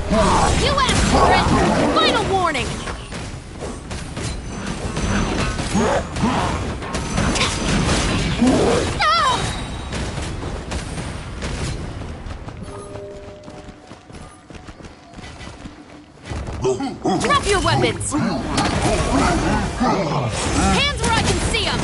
You asked for it! Final warning! Drop your weapons! Hands where I can see them!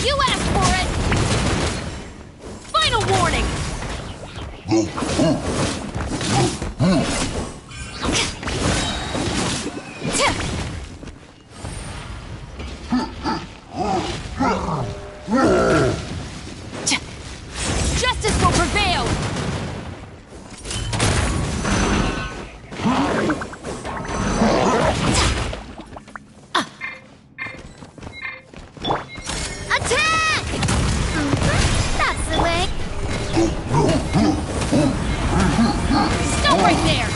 You asked for it! Final warning! Justice will prevail! Attack! That's the way. Stop right there!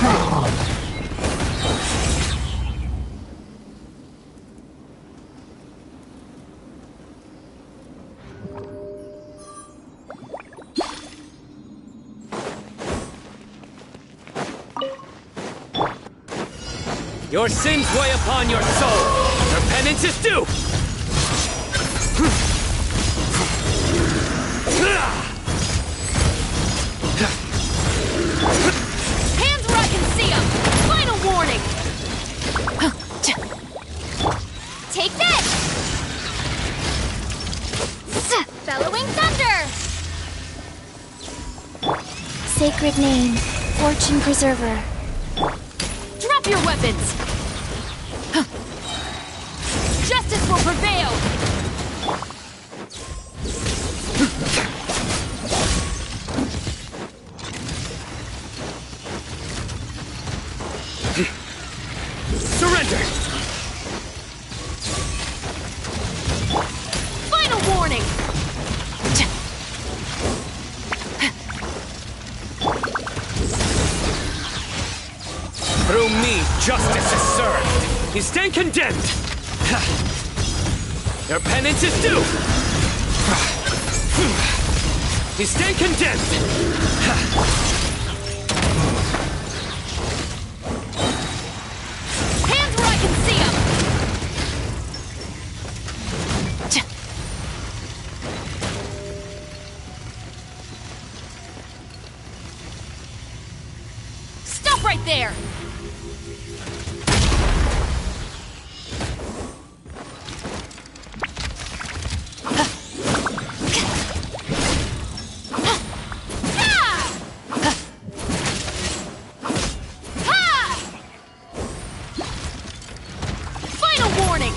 Your sins weigh upon your soul. Your penance is due. Hands where I can see them! Final warning! Take this! Bellowing thunder! Sacred name, Fortune Preserver. Drop your weapons! Justice will prevail! Surrender! Final warning! Through me, justice is served. You stand condemned. Your penance is due. You stand condemned. Hands where I can see them! Stop right there! Final warning!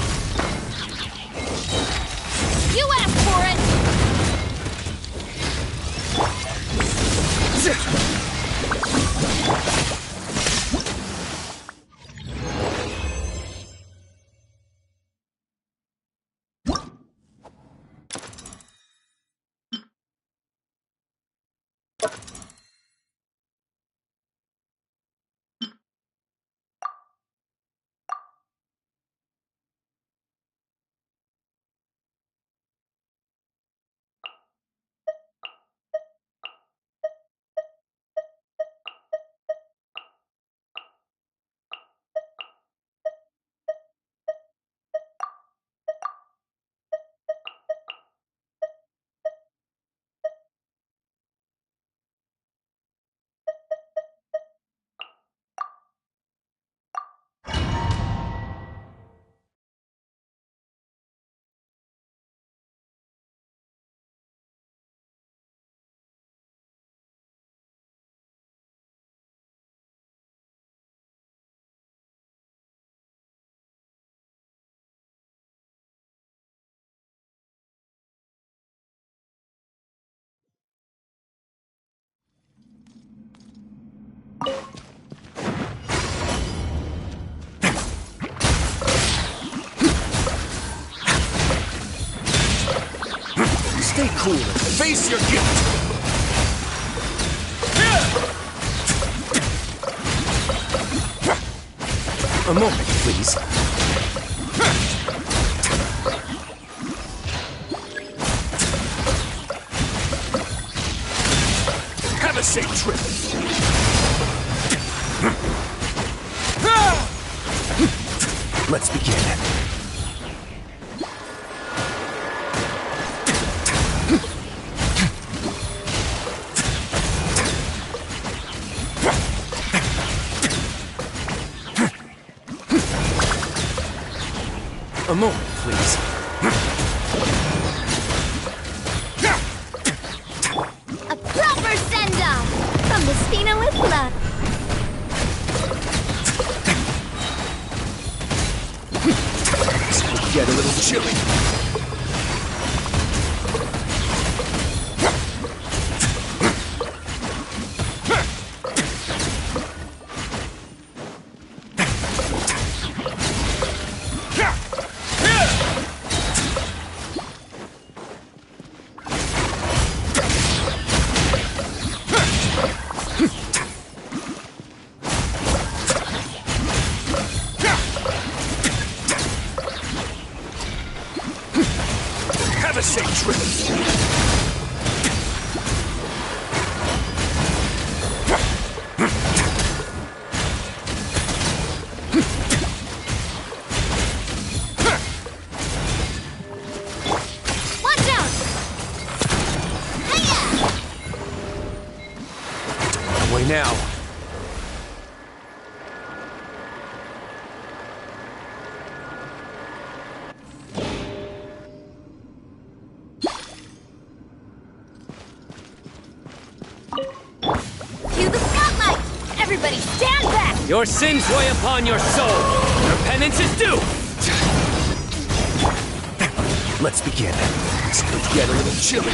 You asked for it! Stay cool and face your guilt. A moment, please. Have a safe trip. Let's begin. A moment, please. A proper send-off from the Spina with love. This could get a little chilly. Have a safe trip. Watch out! Away now. Cue the spotlight! Everybody stand back! Your sins weigh upon your soul. Your penance is due. Let's begin. This could get a little chilly.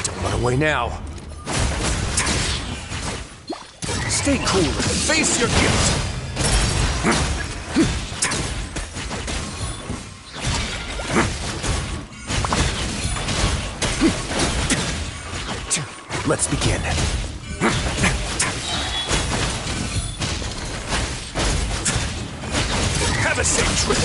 Don't run away now. Stay cool and face your guilt. Let's begin. Have a safe trip.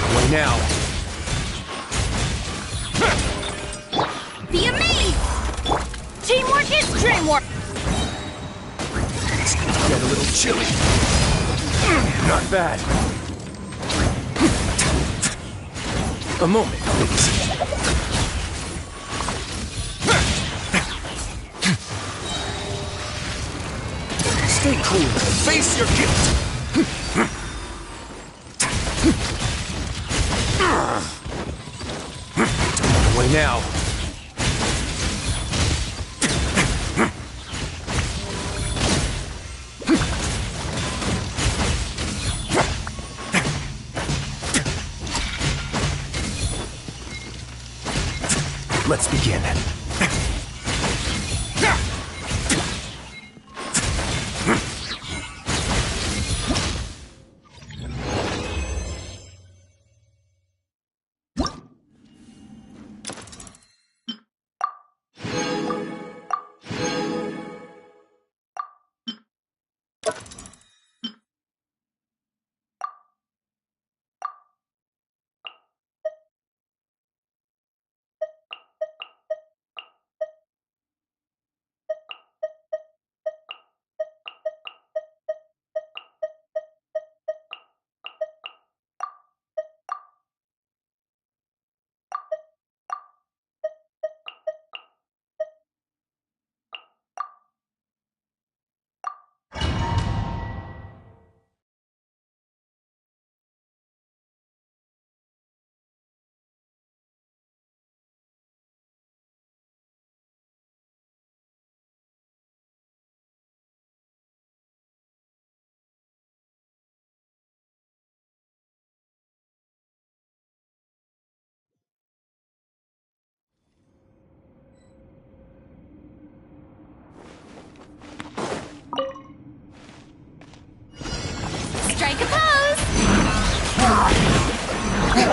Away now. Be amazed! Teamwork is dreamwork! This could get a little chilly. Not bad. A moment, please. Stay cool and face your guilt. Away now. Let's begin.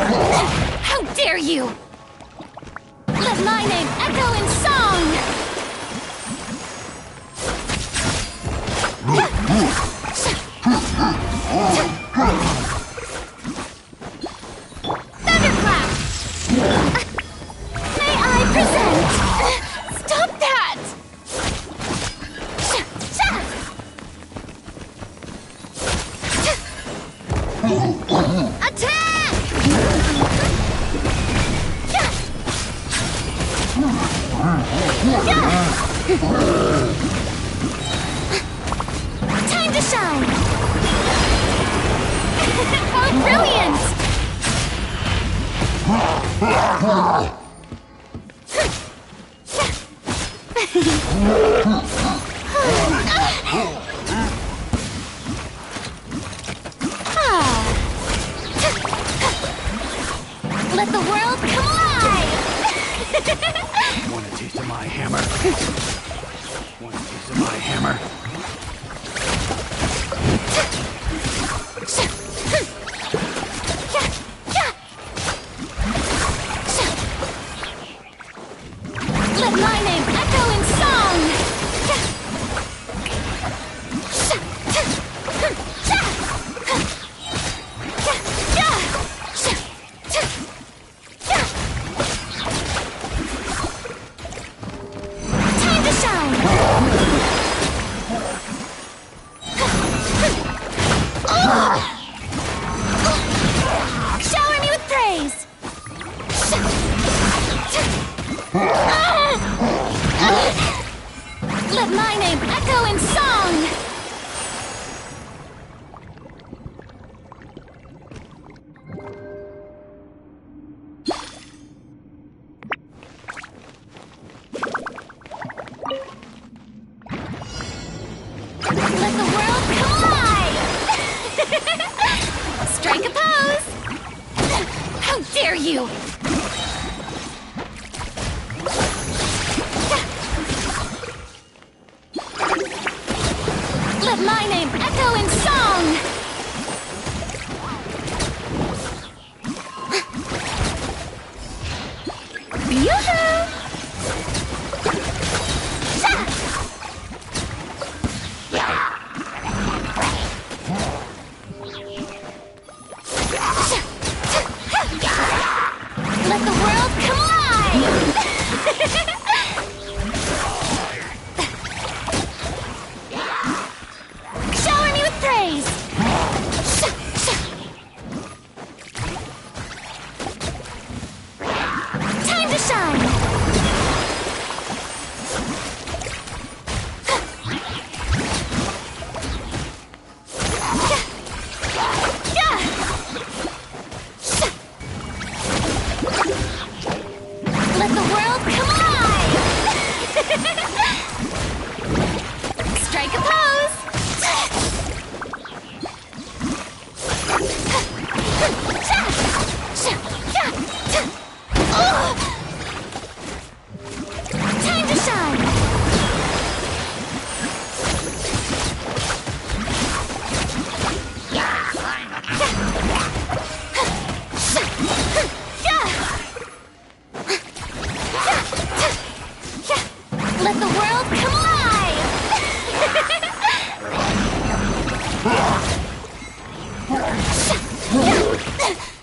How dare you! Let my name echo in song! Thunderclap! May I present? Stop that! Attack! Time to shine! How brilliant! Let the world collide! Want a taste of my hammer? Want a taste of my hammer? Let my name echo in song! Time to shine! Shower me with praise! Let my name echo in song! Let the world collide! Strike a pose! How dare you! Let my name echo in song! Yoo-hoo! Let the world collide! Shower me with praise! Time to shine! Let the world collide! Strike a pose! Time to shine! Let the world collide!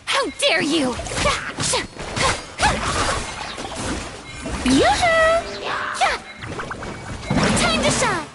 How dare you! Yoo-hoo! Time to shine!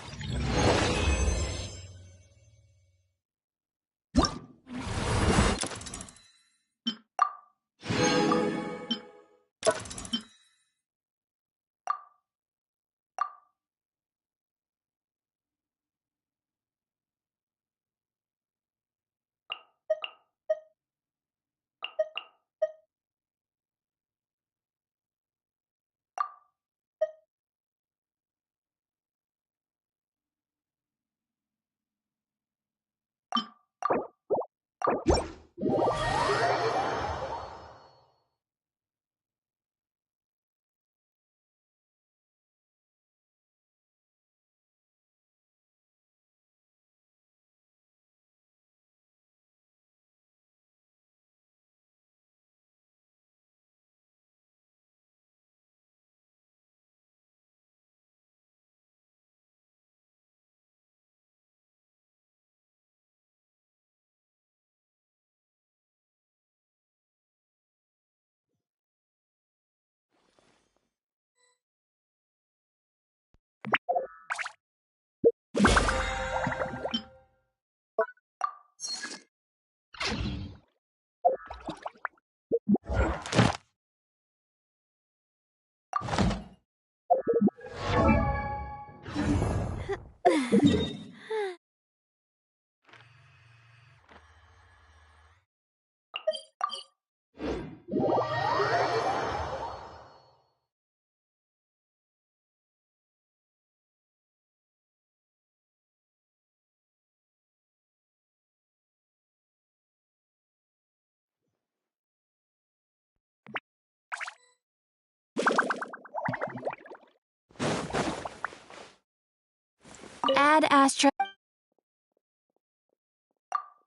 Add Astra.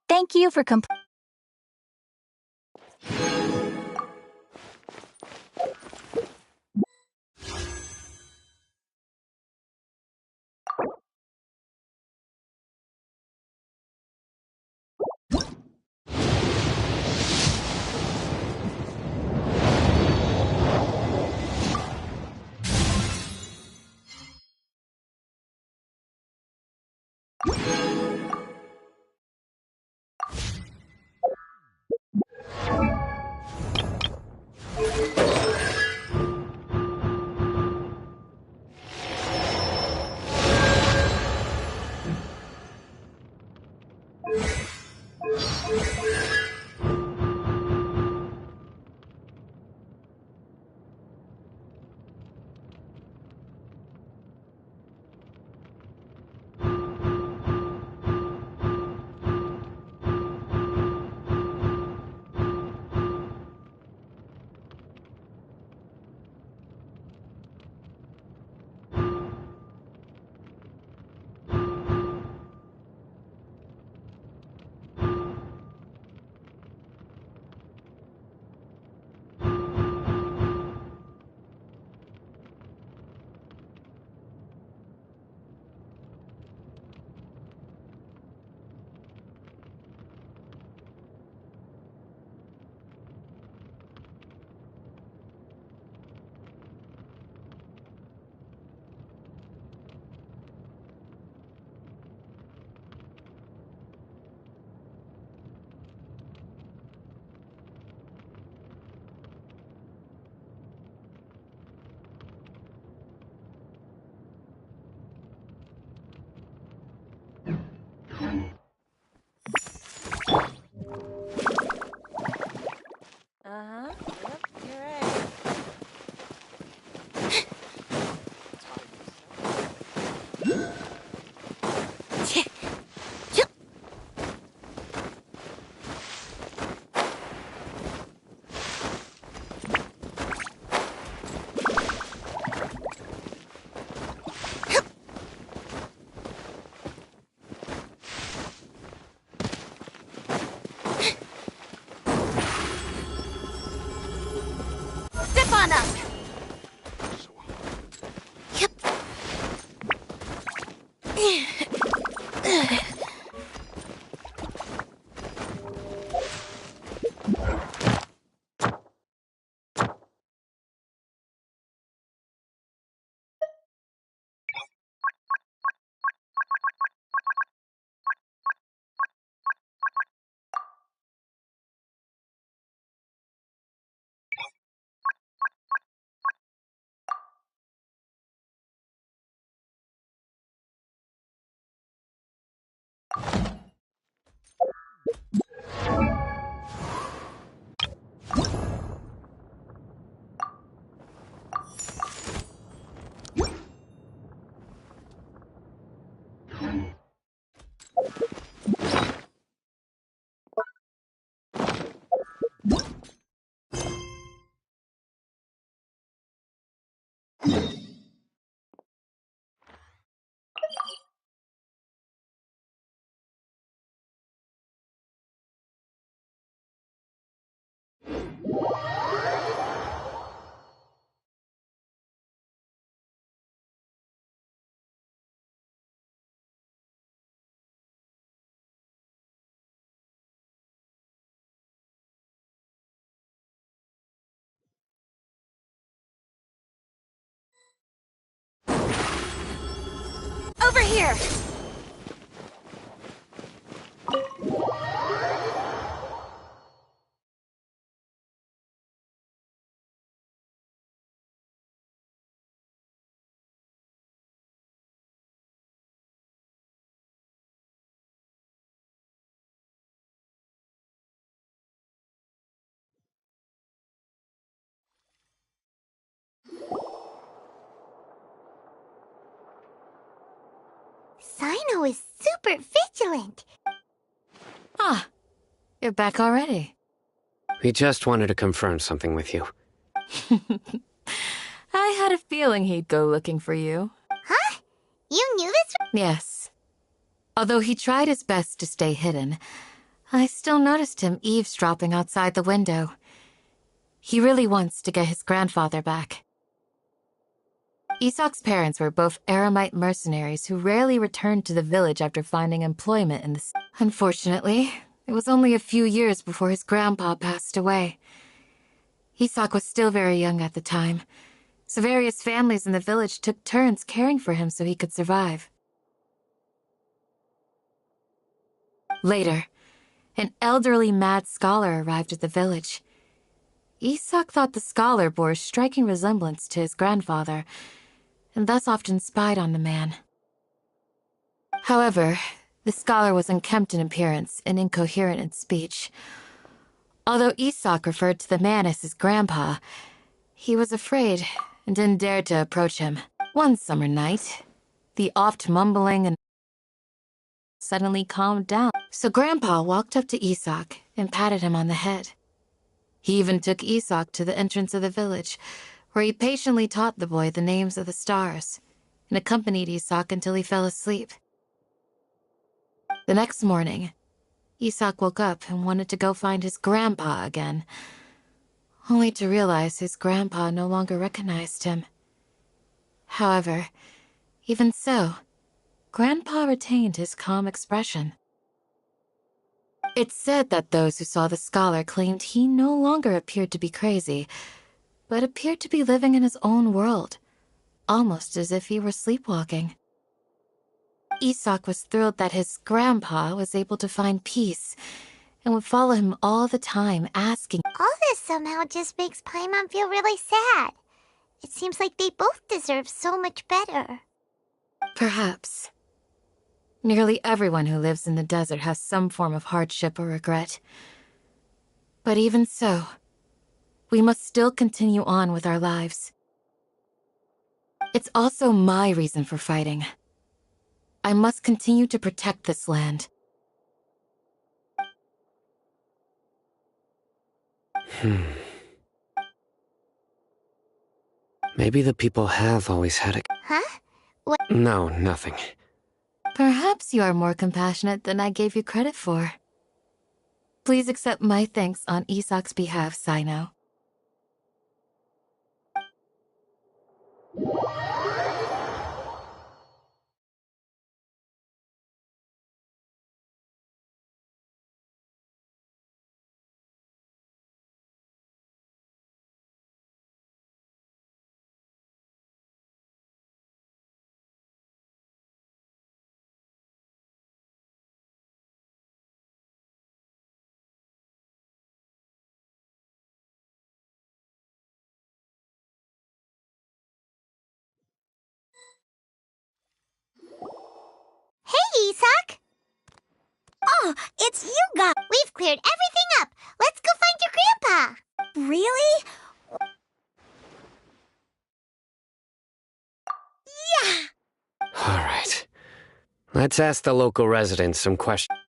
Thank you for Step on up! Over here! Cyno is super vigilant. Ah, you're back already. We just wanted to confirm something with you. I had a feeling he'd go looking for you. Huh? You knew this? Yes. Although he tried his best to stay hidden, I still noticed him eavesdropping outside the window. He really wants to get his grandfather back. Isak's parents were both Aramite mercenaries who rarely returned to the village after finding employment in the city. Unfortunately, it was only a few years before his grandpa passed away. Isak was still very young at the time, so various families in the village took turns caring for him so he could survive. Later, an elderly mad scholar arrived at the village. Isak thought the scholar bore a striking resemblance to his grandfather, and thus often spied on the man. However, the scholar was unkempt in appearance and incoherent in speech. Although Isak referred to the man as his grandpa, he was afraid and didn't dare to approach him. One summer night, the oft mumbling and suddenly calmed down, so Grandpa walked up to Isak and patted him on the head. He even took Isak to the entrance of the village, where he patiently taught the boy the names of the stars, and accompanied Isak until he fell asleep. The next morning, Isak woke up and wanted to go find his grandpa again, only to realize his grandpa no longer recognized him. However, even so, Grandpa retained his calm expression. It's said that those who saw the scholar claimed he no longer appeared to be crazy, but appeared to be living in his own world, almost as if he were sleepwalking. Isak was thrilled that his grandpa was able to find peace and would follow him all the time, asking. All this somehow just makes Paimon feel really sad. It seems like they both deserve so much better. Perhaps. Nearly everyone who lives in the desert has some form of hardship or regret. But even so, we must still continue on with our lives. It's also my reason for fighting. I must continue to protect this land. Maybe the people have always had a... Huh? No, nothing. Perhaps you are more compassionate than I gave you credit for. Please accept my thanks on Isak's behalf, Cyno. Hey, Isak! Oh, it's you guys! We've cleared everything up! Let's go find your grandpa! Really? Yeah! All right. Let's ask the local residents some questions.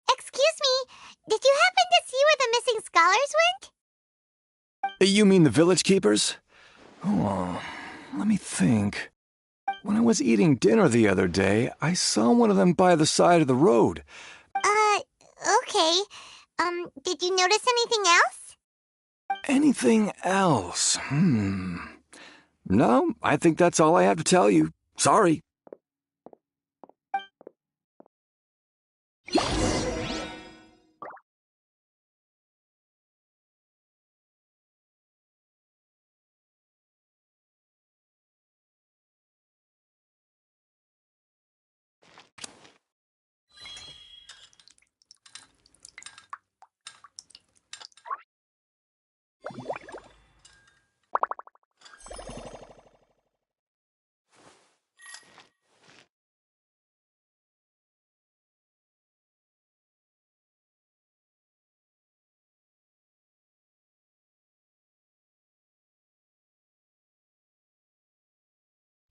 Excuse me, did you happen to see where the missing scholars went? You mean the village keepers? Oh, let me think. When I was eating dinner the other day, I saw one of them by the side of the road. Okay. Did you notice anything else? Anything else? No, I think that's all I have to tell you. Sorry.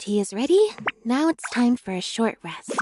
tea is ready. Now it's time for a short rest.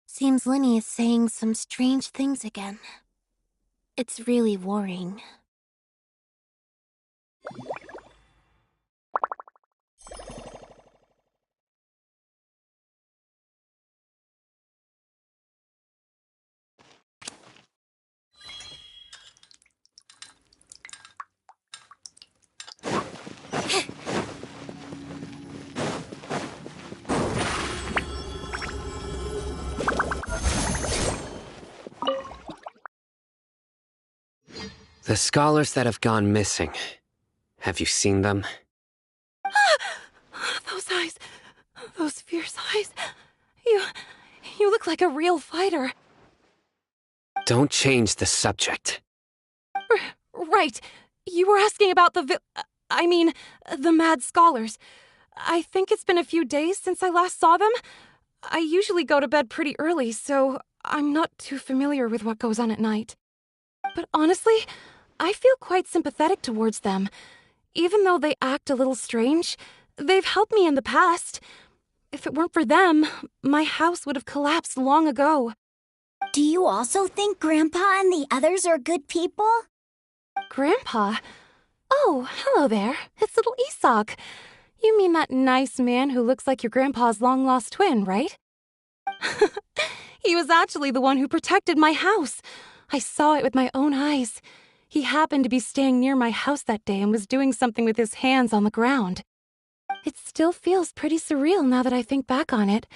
Seems Linny is saying some strange things again. It's really worrying. The scholars that have gone missing. Have you seen them? Those eyes. Those fierce eyes. You look like a real fighter. Don't change the subject. Right. You were asking about the mad scholars. I think it's been a few days since I last saw them. I usually go to bed pretty early, so I'm not too familiar with what goes on at night. But honestly, I feel quite sympathetic towards them. Even though they act a little strange, they've helped me in the past. If it weren't for them, my house would have collapsed long ago. Do you also think Grandpa and the others are good people? Grandpa? Oh, hello there. It's little Isak. You mean that nice man who looks like your grandpa's long-lost twin, right? He was actually the one who protected my house. I saw it with my own eyes. He happened to be staying near my house that day and was doing something with his hands on the ground. It still feels pretty surreal now that I think back on it.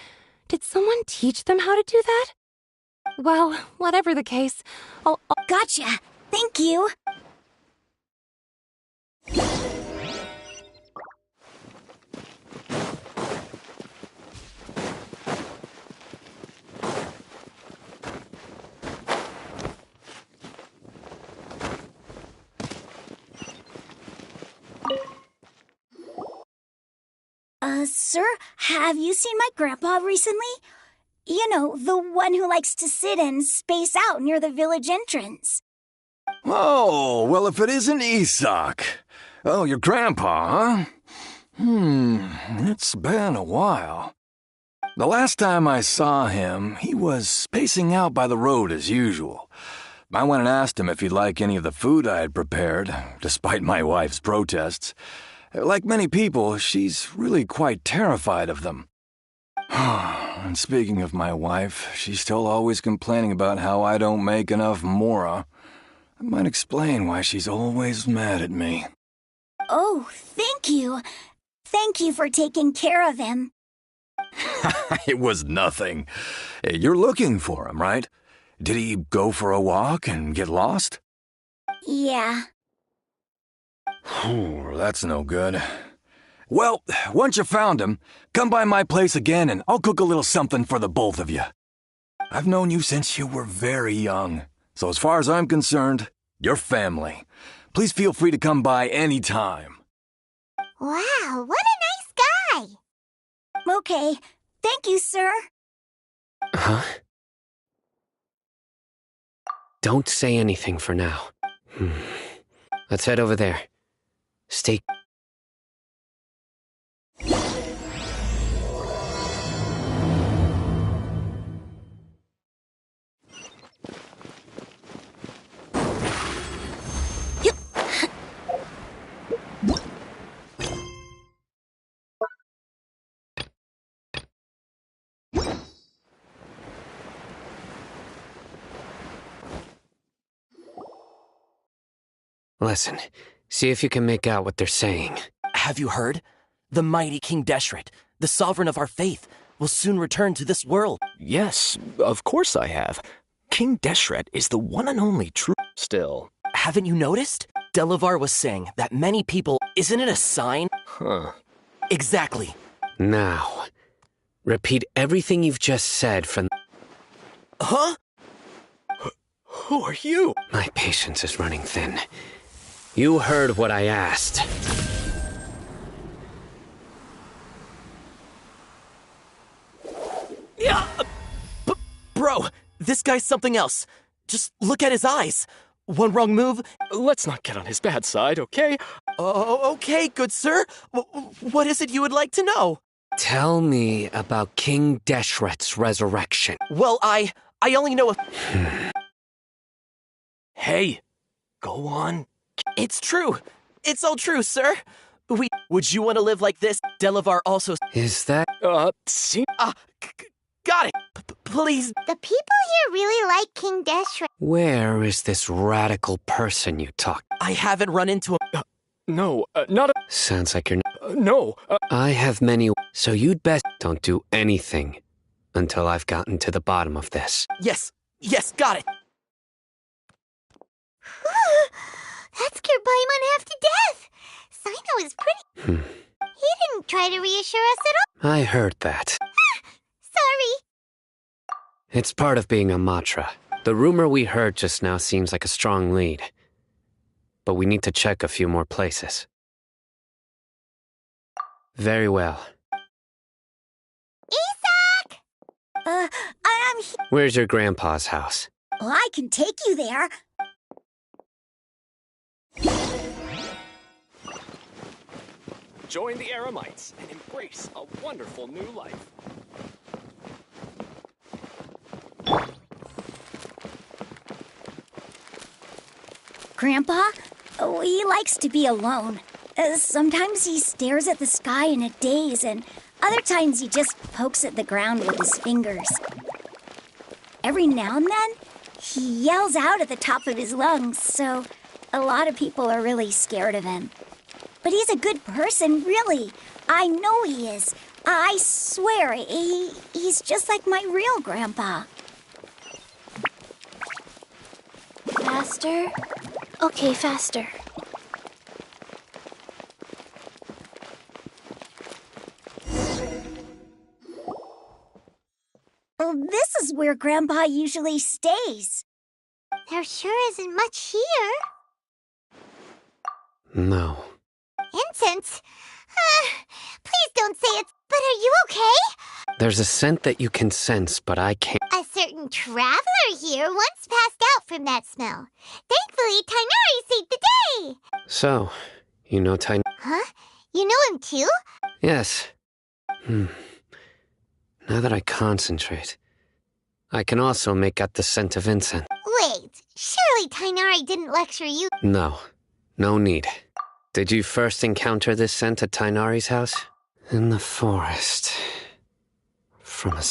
Did someone teach them how to do that? Well, whatever the case, I'll... Gotcha. Thank you. Sir, have you seen my grandpa recently? You know, the one who likes to sit and space out near the village entrance. Oh, well, if it isn't Isak. Oh, your grandpa, huh? It's been a while. The last time I saw him, he was spacing out by the road as usual. I went and asked him if he'd like any of the food I had prepared, despite my wife's protests. Like many people, she's really quite terrified of them. And speaking of my wife, she's still always complaining about how I don't make enough mora. That might explain why she's always mad at me. Oh, thank you. Thank you for taking care of him. It was nothing. You're looking for him, right? Did he go for a walk and get lost? Yeah. That's no good. Well, once you found him, come by my place again and I'll cook a little something for the both of you. I've known you since you were very young, so as far as I'm concerned, you're family. Please feel free to come by any time. Wow, what a nice guy. Okay. Thank you, sir. Huh? Don't say anything for now. Let's head over there. Stay. Listen, see if you can make out what they're saying. Have you heard? The mighty King Deshret, the sovereign of our faith, will soon return to this world. Yes, of course I have. King Deshret is the one and only true. Still. Haven't you noticed? Delavar was saying that many people. Isn't it a sign? Huh. Exactly. Now, repeat everything you've just said from. Huh? Who are you? My patience is running thin. You heard what I asked. Yeah. Bro, this guy's something else. Just look at his eyes. One wrong move. Let's not get on his bad side, okay? Oh, okay, good sir. What is it you would like to know? Tell me about King Deshret's resurrection. Well, I only know a. Hey, go on. It's true. It's all true, sir. Would you want to live like this? Delavar also. Is that? See? Got it. Please. The people here really like King Deshret. Where is this radical person you talk? I haven't run into him. No, not a. Sounds like you're. No. I have many. So you'd best don't do anything until I've gotten to the bottom of this. Yes, got it. That scared Paimon half to death. Sino is pretty. He didn't try to reassure us at all. I heard that. Sorry. It's part of being a Matra. The rumor we heard just now seems like a strong lead. But we need to check a few more places. Very well. Isak! I'm here. Where's your grandpa's house? Oh, I can take you there. Join the Eremites and embrace a wonderful new life. Grandpa? Oh, he likes to be alone. Sometimes he stares at the sky in a daze, and other times he just pokes at the ground with his fingers. Every now and then, he yells out at the top of his lungs, so a lot of people are really scared of him. But he's a good person, really. I know he is. I swear, he's just like my real grandpa. Faster? Okay, faster. Well, this is where Grandpa usually stays. There sure isn't much here. No. Incense? Please don't say it. But are you okay? There's a scent that you can sense, but I can't. A certain traveler here once passed out from that smell. Thankfully, Tighnari saved the day. So, you know Tiny? Huh? You know him too? Yes. Now that I concentrate, I can also make out the scent of incense. Wait, surely Tighnari didn't lecture you. No. No need. Did you first encounter this scent at Tighnari's house? In the forest. From a...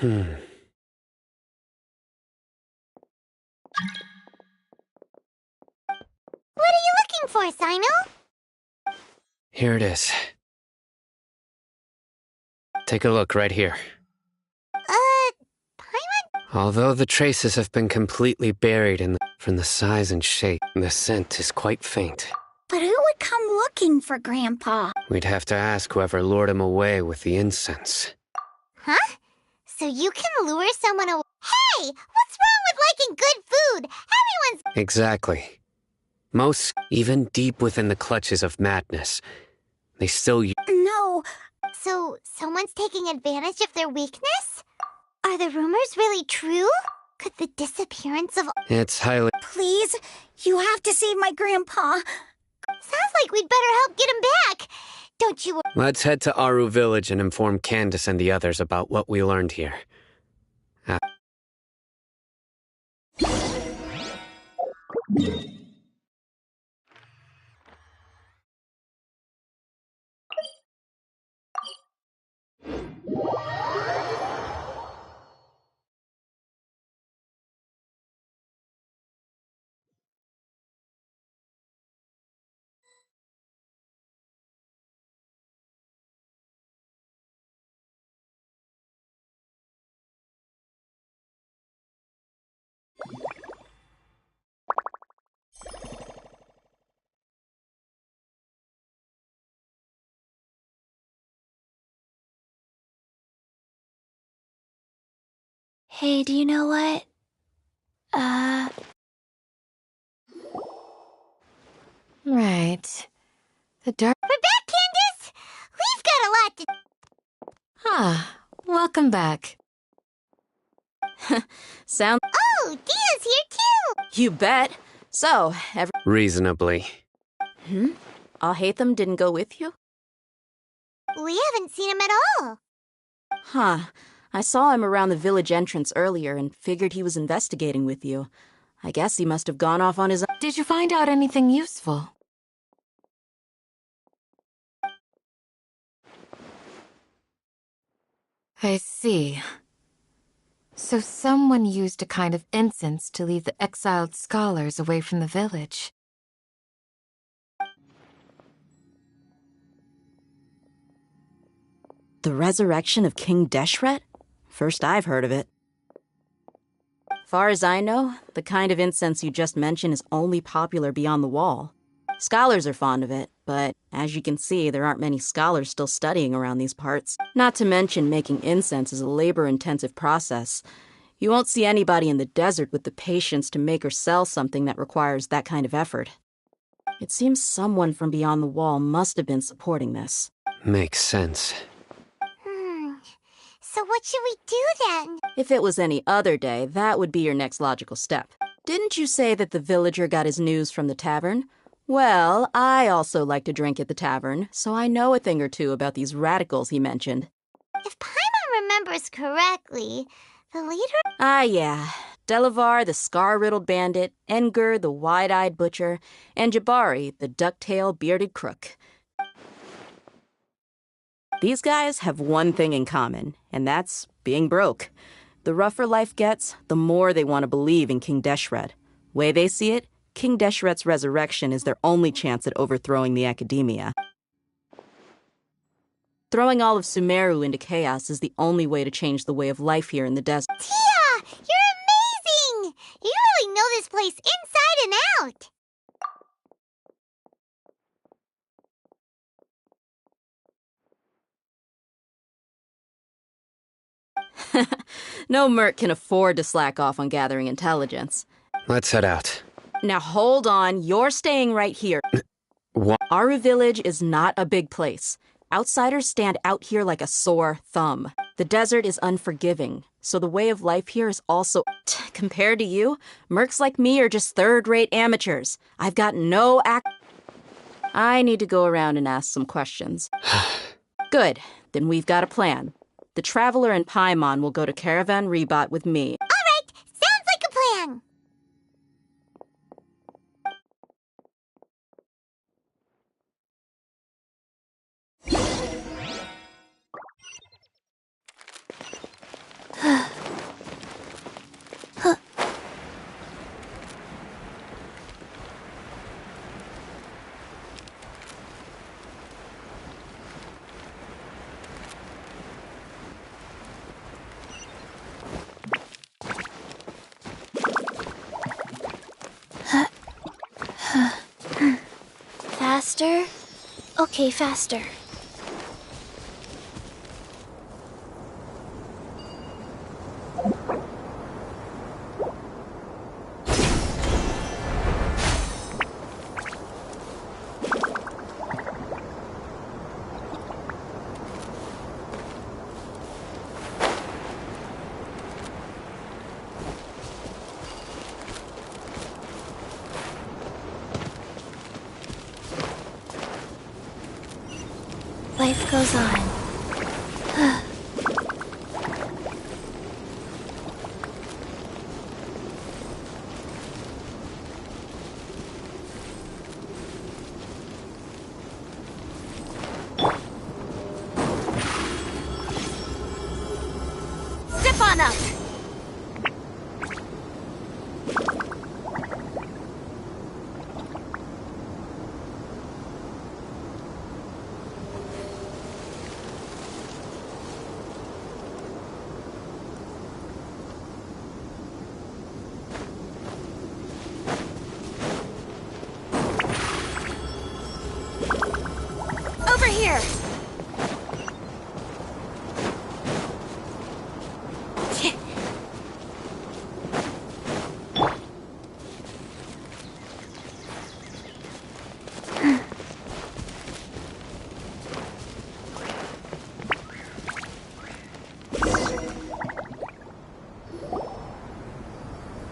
What are you looking for, Sino? Here it is. Take a look right here. Paimon? Although the traces have been completely buried from the size and shape, the scent is quite faint. But who would come looking for Grandpa? We'd have to ask whoever lured him away with the incense. Huh? So you can lure someone away? Hey! What's wrong with liking good food? Everyone's... Exactly. Most, even deep within the clutches of madness, they still No. So, someone's taking advantage of their weakness? Are the rumors really true? Could the disappearance of... It's highly... Please, you have to save my Grandpa. Sounds like we'd better help get him back. Don't you... Let's head to Aru Village and inform Candace and the others about what we learned here. Hey, do you know what? Right. The dark... We're back, Candace! We've got a lot to... Ah, welcome back. Sound... Oh, Dia's here too! You bet. So, Reasonably. Alhaitham didn't go with you? We haven't seen him at all. Huh. I saw him around the village entrance earlier and figured he was investigating with you. I guess he must have gone off on his own. Did you find out anything useful? I see. So someone used a kind of incense to lead the exiled scholars away from the village. The resurrection of King Deshret? First I've heard of it. Far as I know, the kind of incense you just mentioned is only popular beyond the wall. Scholars are fond of it, but as you can see, there aren't many scholars still studying around these parts. Not to mention making incense is a labor-intensive process. You won't see anybody in the desert with the patience to make or sell something that requires that kind of effort. It seems someone from beyond the wall must have been supporting this. Makes sense. So what should we do then? If it was any other day, that would be your next logical step. Didn't you say that the villager got his news from the tavern? Well, I also like to drink at the tavern, so I know a thing or two about these radicals he mentioned. If Paimon remembers correctly, the leader... Ah, yeah. Delavar, the scar-riddled bandit, Engur, the wide-eyed butcher, and Jabari, the duck-tailed bearded crook. These guys have one thing in common, and that's being broke. The rougher life gets, the more they want to believe in King Deshret. Way they see it, King Deshret's resurrection is their only chance at overthrowing the academia. Throwing all of Sumeru into chaos is the only way to change the way of life here in the desert. Tia! You're amazing! You really know this place inside and out! No merc can afford to slack off on gathering intelligence. Let's head out. Now hold on, you're staying right here. What? Aru Village is not a big place. Outsiders stand out here like a sore thumb. The desert is unforgiving, so the way of life here is also... Compared to you, mercs like me are just third-rate amateurs. I've got no I need to go around and ask some questions. Good, then we've got a plan. The Traveler and Paimon will go to Caravan Ribat with me. All right, sounds like a plan. Faster? Okay, faster. Life goes on. Step on up! Over here!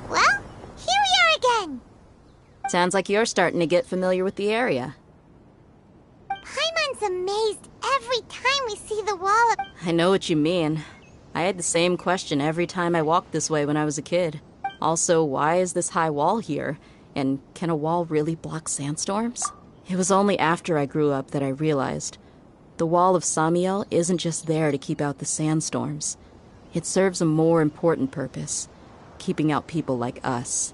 Well, here we are again! Sounds like you're starting to get familiar with the area. Paimon's amazed every time we see the wall of... I know what you mean. I had the same question every time I walked this way when I was a kid. Also, why is this high wall here? And can a wall really block sandstorms? It was only after I grew up that I realized the Wall of Samiel isn't just there to keep out the sandstorms. It serves a more important purpose, keeping out people like us.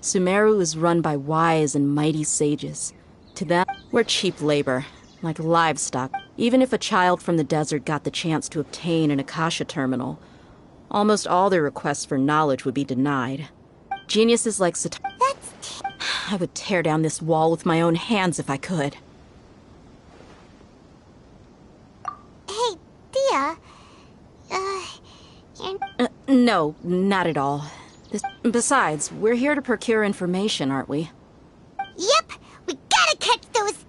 Sumeru is run by wise and mighty sages. To them, we're cheap labor, like livestock. Even if a child from the desert got the chance to obtain an Akasha terminal, almost all their requests for knowledge would be denied. Geniuses like I would tear down this wall with my own hands if I could. Hey, Dia. No, not at all. Besides, we're here to procure information, aren't we? Yep, we gotta catch those...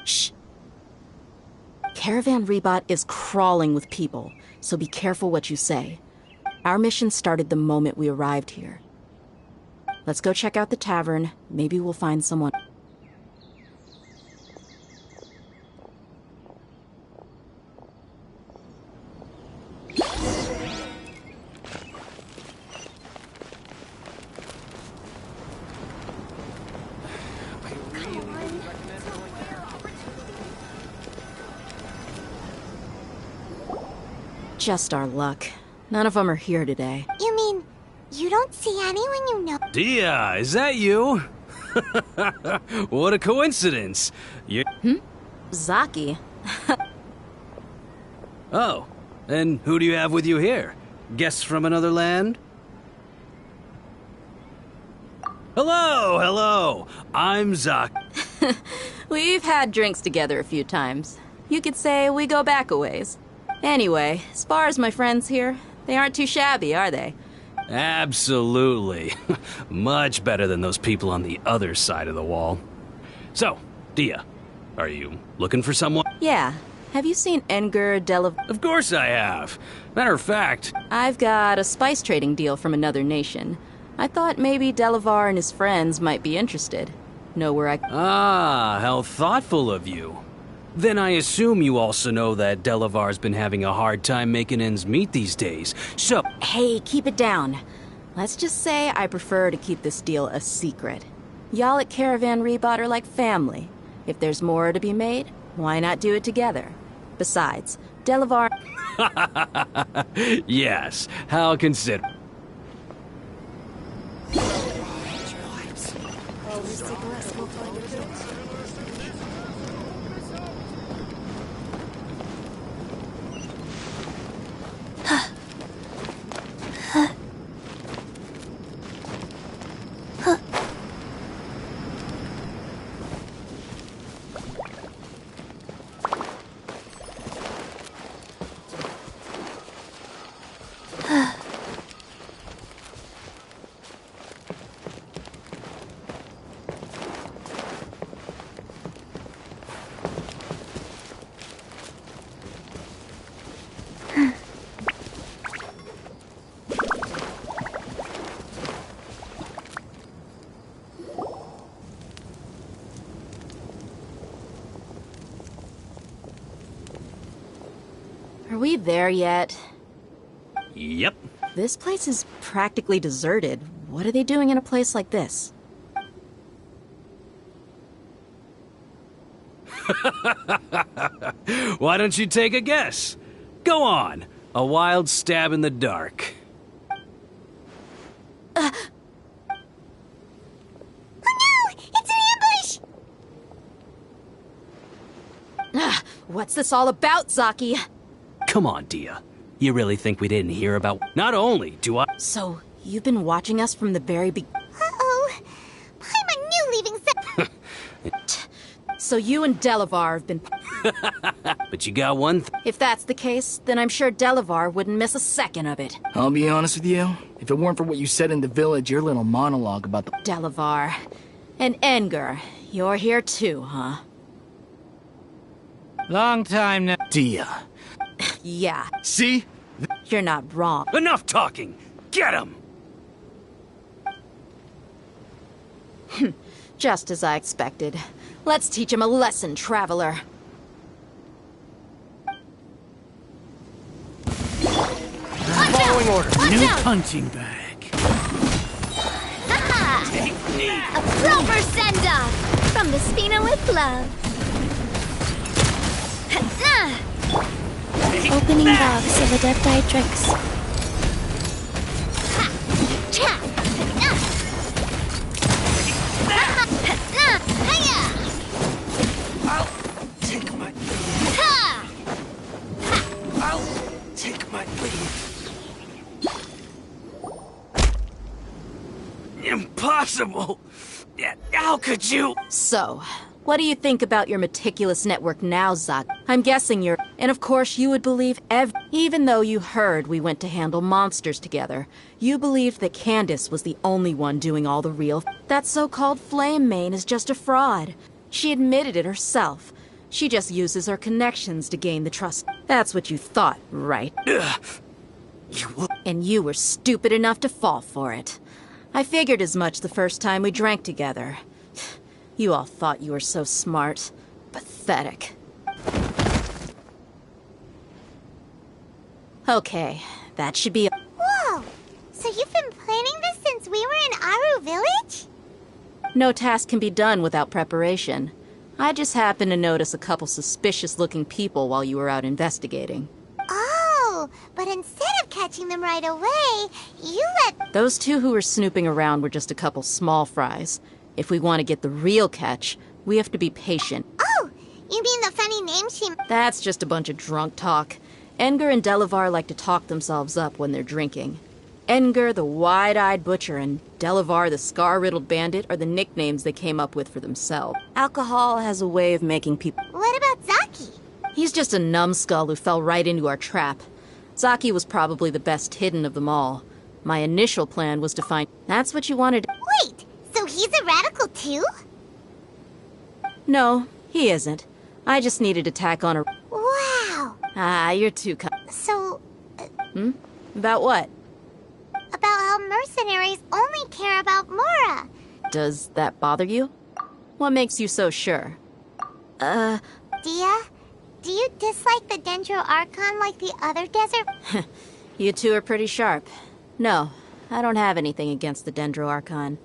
Shh. Caravan Rebot is crawling with people, so be careful what you say. Our mission started the moment we arrived here. Let's go check out the tavern. Maybe we'll find someone. Just our luck. None of them are here today. You mean, you don't see anyone you know? Dia, is that you? What a coincidence. You... Zaki. Oh, and who do you have with you here? Guests from another land? Hello, hello. I'm Zaki. We've had drinks together a few times. You could say we go back a ways. Anyway, as far as my friends here, they aren't too shabby, are they? Absolutely. Much better than those people on the other side of the wall. So, Dia, are you looking for someone? Yeah. Have you seen Engur Delavar? Of course I have. Matter of fact... I've got a spice trading deal from another nation. I thought maybe Delavar and his friends might be interested. Know where I... Ah, how thoughtful of you. Then I assume you also know that Delavar's been having a hard time making ends meet these days, so... Hey, keep it down. Let's just say I prefer to keep this deal a secret. Y'all at Caravan Rebot are like family. If there's more to be made, why not do it together? Besides, Delavar... Yes, how consider... we there yet? Yep. This place is practically deserted. What are they doing in a place like this? Why don't you take a guess? Go on. A wild stab in the dark. Oh no! It's an ambush! What's this all about, Zaki? Come on, Dia. You really think we didn't hear about... Not only do I... So, you've been watching us from the very beginning. Uh-oh. Paimon knew leaving So you and Delavar have been... But you got one If that's the case, then I'm sure Delavar wouldn't miss a second of it. I'll be honest with you. If it weren't for what you said in the village, your little monologue about the... Delavar. And Engar. You're here too, huh? Long time now. Dia. Yeah. See? You're not wrong. Enough talking! Get him! Just as I expected. Let's teach him a lesson, Traveler. Following order. New punching bag. Haha! A proper send-off! From the Spina with love. Opening box of Adepti-Trix. I'll take my leave. I'll take my leave. Impossible! How could you? So, what do you think about your meticulous network now, Zak? I'm guessing you're... And of course you would believe Even though you heard we went to handle monsters together, you believed that Candace was the only one doing all the real... That so-called Flame Mane is just a fraud. She admitted it herself. She just uses her connections to gain the trust. That's what you thought, right? And you were stupid enough to fall for it. I figured as much the first time we drank together. You all thought you were so smart. Pathetic. Okay, that should be... Whoa! So you've been planning this since we were in Aru Village? No task can be done without preparation. I just happened to notice a couple suspicious-looking people while you were out investigating. Oh, but instead of catching them right away, you let... Those two who were snooping around were just a couple small fries. If we want to get the real catch, we have to be patient. Oh, you mean the funny name she... That's just a bunch of drunk talk. Engar and Delavar like to talk themselves up when they're drinking. Engar, the wide-eyed butcher, and Delavar, the scar-riddled bandit, are the nicknames they came up with for themselves. Alcohol has a way of making people... What about Zaki? He's just a numbskull who fell right into our trap. Zaki was probably the best hidden of them all. My initial plan was to find... That's what you wanted... Wait, so he's a radical too? No, he isn't. I just needed to tack on a... Wow. Ah, you're too So... About what? About how mercenaries only care about Mora. Does that bother you? What makes you so sure? Dia, do you dislike the Dendro Archon like the other desert? You two are pretty sharp. No, I don't have anything against the Dendro Archon.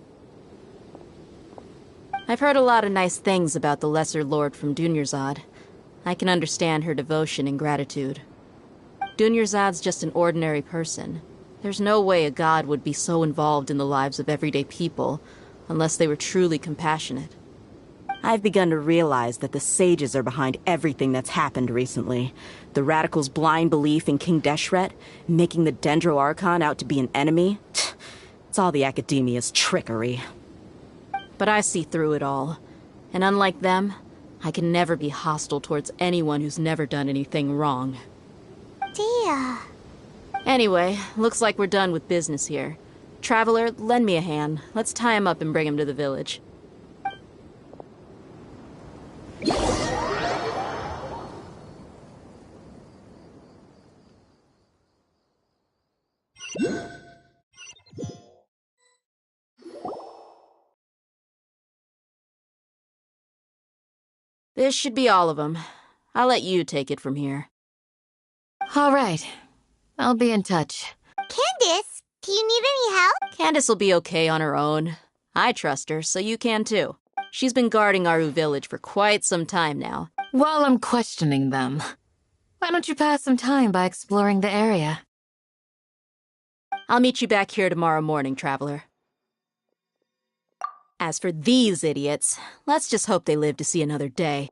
I've heard a lot of nice things about the Lesser Lord from Dunyarzad. I can understand her devotion and gratitude. Dunyarzad's just an ordinary person. There's no way a god would be so involved in the lives of everyday people, unless they were truly compassionate. I've begun to realize that the sages are behind everything that's happened recently. The radicals' blind belief in King Deshret, making the Dendro Archon out to be an enemy. It's all the academia's trickery. But I see through it all. And unlike them, I can never be hostile towards anyone who's never done anything wrong. Dia. Anyway, looks like we're done with business here. Traveler, lend me a hand. Let's tie him up and bring him to the village. This should be all of them. I'll let you take it from here. All right. I'll be in touch. Candace, do you need any help? Candace will be okay on her own. I trust her, so you can too. She's been guarding Aru Village for quite some time now. While I'm questioning them, why don't you pass some time by exploring the area? I'll meet you back here tomorrow morning, Traveler. As for these idiots, let's just hope they live to see another day.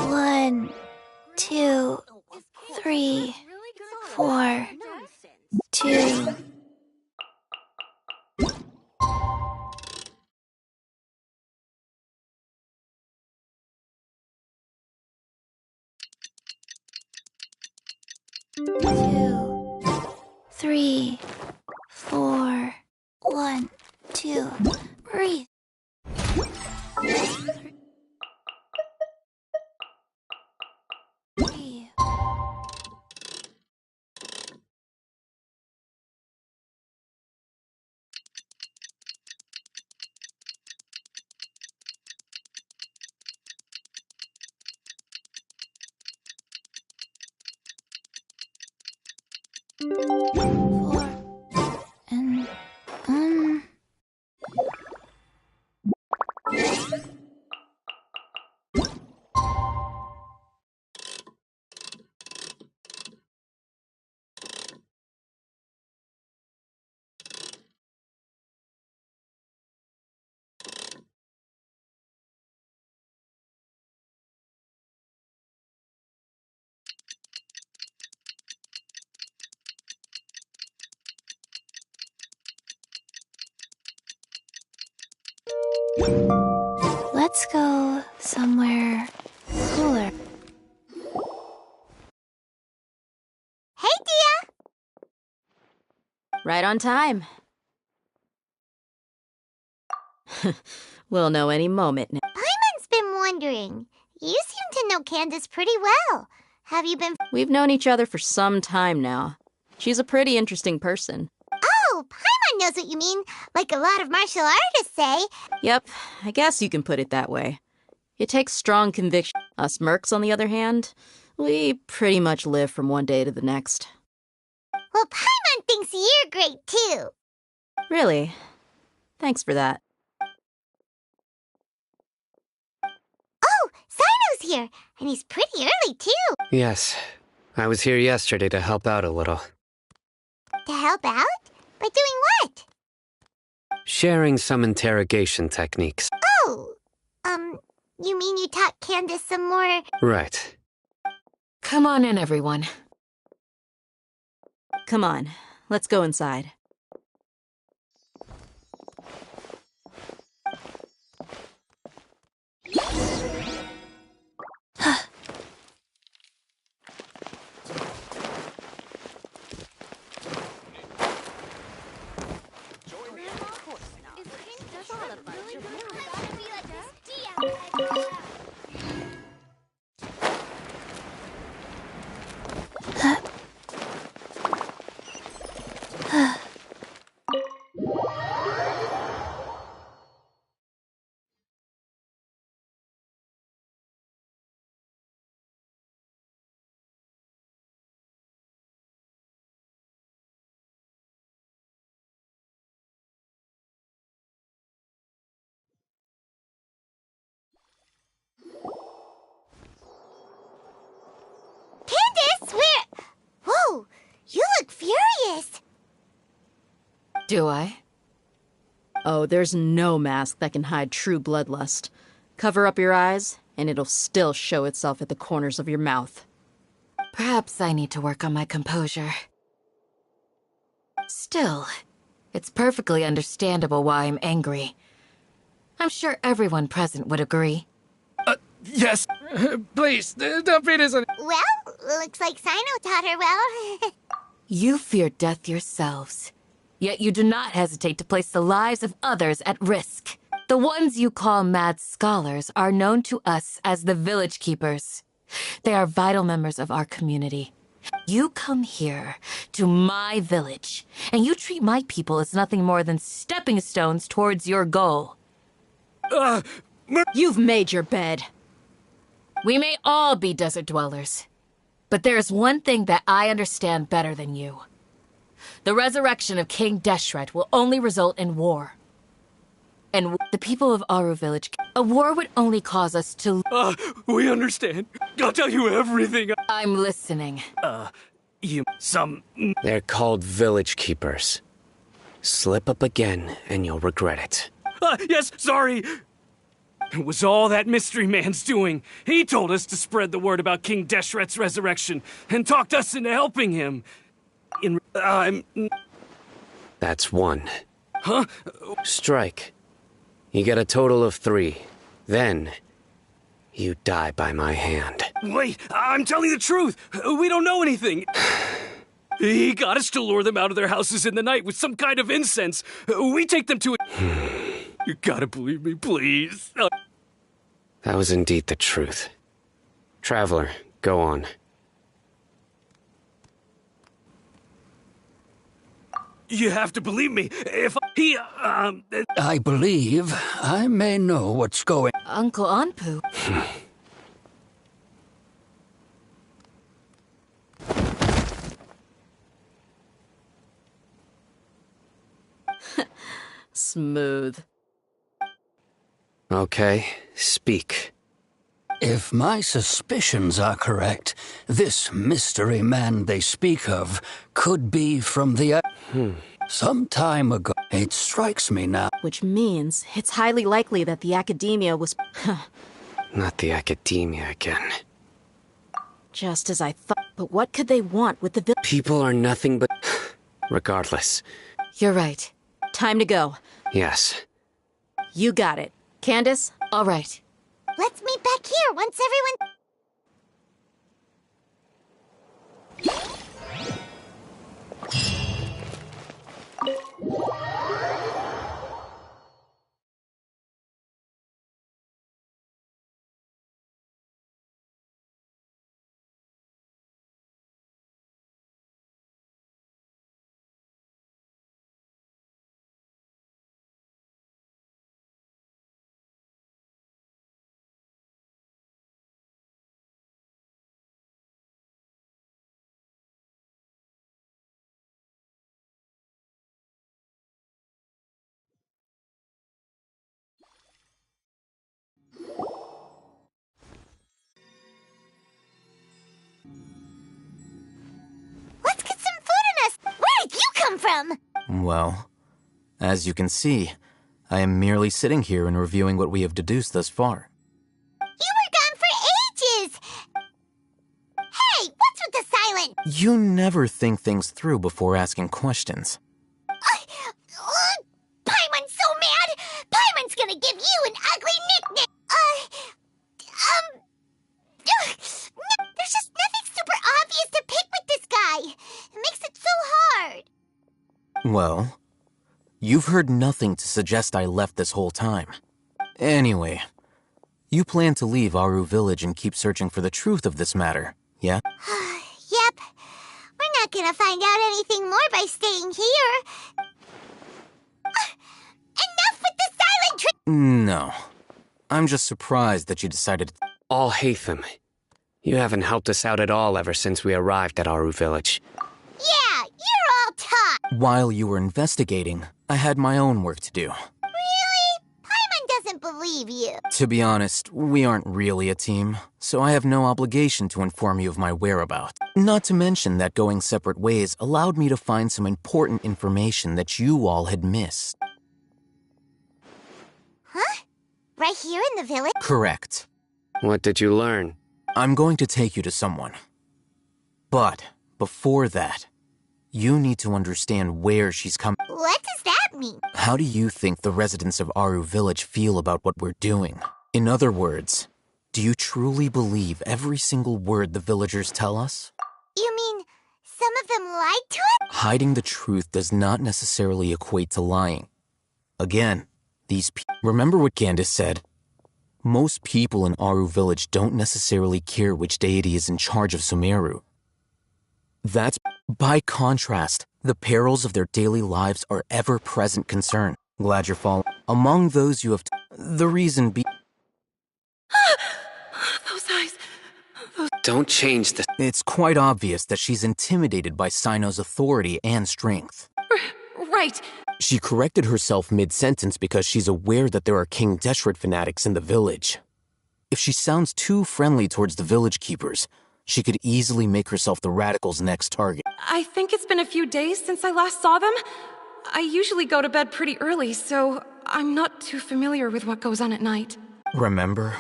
One, two, three, four, two. Two, three, four, one, two, breathe. Three. Four. And, let's go somewhere cooler. Hey, Dia! Right on time. We'll know any moment now. Paimon's been wondering. You seem to know Candace pretty well. Have you been... We've known each other for some time now. She's a pretty interesting person. Oh, Paimon knows what you mean, like a lot of martial artists say. Yep, I guess you can put it that way. It takes strong conviction. Us mercs, on the other hand, we pretty much live from one day to the next. Well, Paimon thinks you're great, too. Really? Thanks for that. Oh, Sino's here, and he's pretty early, too. Yes. I was here yesterday to help out a little. To help out? By doing what? Sharing some interrogation techniques. Oh, you mean you taught Candace some more... Right. Come on in, everyone. Come on, let's go inside. Do I? Oh, there's no mask that can hide true bloodlust. Cover up your eyes, and it'll still show itself at the corners of your mouth. Perhaps I need to work on my composure. Still, it's perfectly understandable why I'm angry. I'm sure everyone present would agree. Yes. Please, don't beat us. Well, looks like Sino taught her well. You fear death yourselves, yet you do not hesitate to place the lives of others at risk. The ones you call mad scholars are known to us as the Village Keepers. They are vital members of our community. You come here, to my village, and you treat my people as nothing more than stepping stones towards your goal. You've made your bed. We may all be desert dwellers, but there is one thing that I understand better than you. The resurrection of King Deshret will only result in war. And the people of Aru Village, a war would only cause us to... We understand. I'll tell you everything. I'm listening. They're called Village Keepers. Slip up again, and you'll regret it. Yes, sorry. It was all that mystery man's doing. He told us to spread the word about King Deshret's resurrection and talked us into helping him. That's one. Huh? Strike. You get a total of 3. Then, you die by my hand. Wait, I'm telling the truth. We don't know anything. He got us to lure them out of their houses in the night with some kind of incense. We take them to it. You gotta believe me, please. That was indeed the truth. Traveler, go on. You have to believe me. If he, I believe I may know what's going... Uncle Anpu. Smooth. Okay, speak. If my suspicions are correct, this mystery man they speak of could be from the... Some time ago. It strikes me now. Which means it's highly likely that the academia was... Not the academia again. Just as I thought. But what could they want with the People are nothing but... Regardless. You're right. Time to go. Yes. You got it. Candace? All right. Let's meet back here once everyone... Let's get some food in us! Where did you come from? Well, as you can see, I am merely sitting here and reviewing what we have deduced thus far. You were gone for ages! Hey, what's with the silence? You never think things through before asking questions. Paimon's so mad! Paimon's gonna give you an ugly nickname! There's just nothing super obvious to pick with this guy. It makes it so hard. Well, you've heard nothing to suggest I left this whole time. Anyway, you plan to leave Aru Village and keep searching for the truth of this matter, yeah? Yep. We're not gonna find out anything more by staying here. Enough with the silent treatment! No. I'm just surprised that you decided... All Hatham. You haven't helped us out at all ever since we arrived at Aru Village. Yeah, you're all While you were investigating, I had my own work to do. Really? Paimon doesn't believe believe you. To be honest, we aren't really a team, so I have no obligation to inform you of my whereabouts. Not to mention that going separate ways allowed me to find some important information that you all had missed. Huh? Right here in the village? Correct. What did you learn? I'm going to take you to someone. But before that, you need to understand where she's coming. What does that mean? How do you think the residents of Aru Village feel about what we're doing? In other words, do you truly believe every single word the villagers tell us? You mean some of them lied to us? Hiding the truth does not necessarily equate to lying. Again, remember what Candace said? Most people in Aru Village don't necessarily care which deity is in charge of Sumeru. That's, by contrast, the perils of their daily lives are ever-present concern. Glad you're following. Among those you have the reason be... Those eyes... Don't change the... It's quite obvious that she's intimidated by Sino's authority and strength. Right. She corrected herself mid-sentence because she's aware that there are King Deshret fanatics in the village. If she sounds too friendly towards the village keepers, she could easily make herself the Radicals' next target. I think it's been a few days since I last saw them. I usually go to bed pretty early, so I'm not too familiar with what goes on at night. Remember?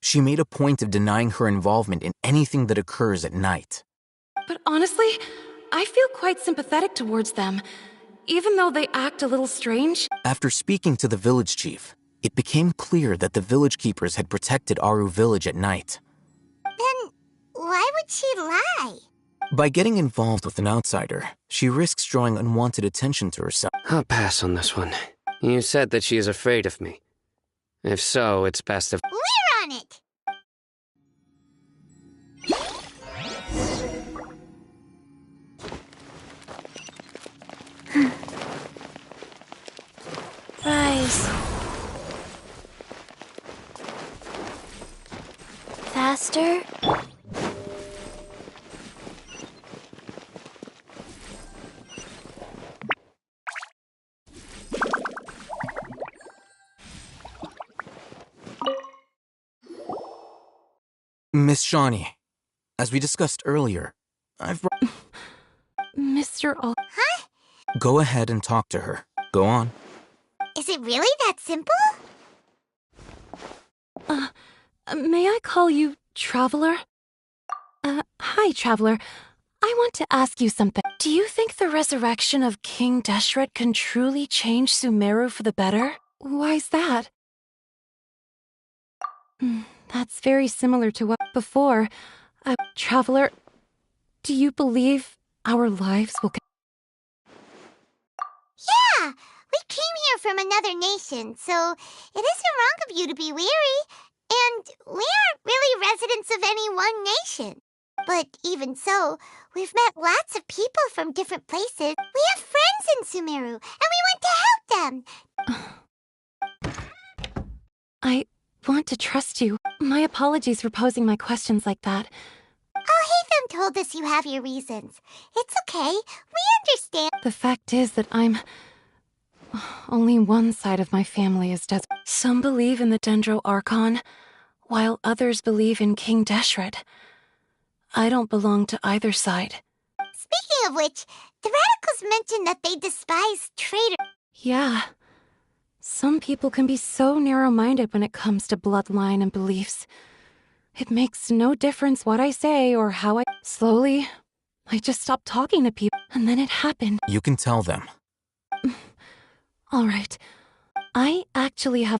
She made a point of denying her involvement in anything that occurs at night. But honestly, I feel quite sympathetic towards them, even though they act a little strange. After speaking to the village chief, it became clear that the village keepers had protected Aru Village at night. Then why would she lie? By getting involved with an outsider, she risks drawing unwanted attention to herself. I'll pass on this one. You said that she is afraid of me. If so, it's best if... We're on it! Rise. Faster. Miss Shawnee, as we discussed earlier, I've brought... Mr. Huh? Go ahead and talk to her. Go on. Is it really that simple? May I call you Traveler? Hi, Traveler. I want to ask you something. Do you think the resurrection of King Deshret can truly change Sumeru for the better? Why's that? That's very similar to what before. Traveler, do you believe our lives will... Yeah! We came here from another nation, so it isn't wrong of you to be weary. And we aren't really residents of any one nation. But even so, we've met lots of people from different places. We have friends in Sumeru, and we want to help them. I want to trust you. My apologies for posing my questions like that. Alhaitham told us you have your reasons. It's okay. We understand. The fact is that only one side of my family is dead. Some believe in the Dendro Archon, while others believe in King Deshret. I don't belong to either side. Speaking of which, the Radicals mentioned that they despise traitors. Yeah. Some people can be so narrow-minded when it comes to bloodline and beliefs. It makes no difference what I say or how I... Slowly, I just stopped talking to people, and then it happened. You can tell them. All right. I actually have...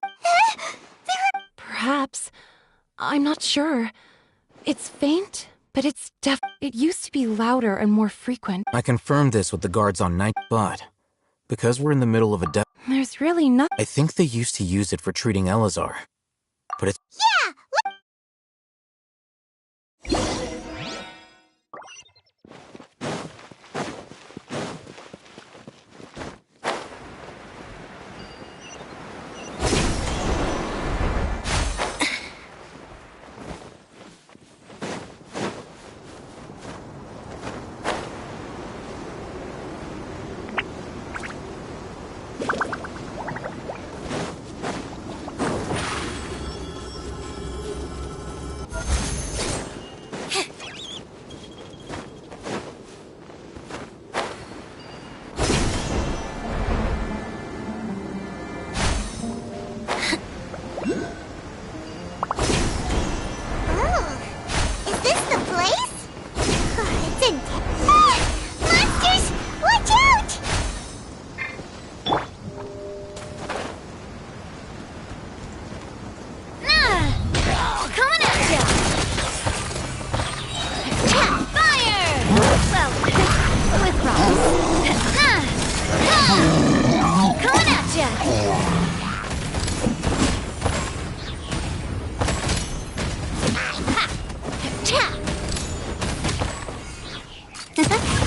Perhaps. I'm not sure. It's faint, but it's It used to be louder and more frequent. I confirmed this with the guards on night, but because we're in the middle of a There's really nothing... I think they used to use it for treating Elazar. But it's... Yeah!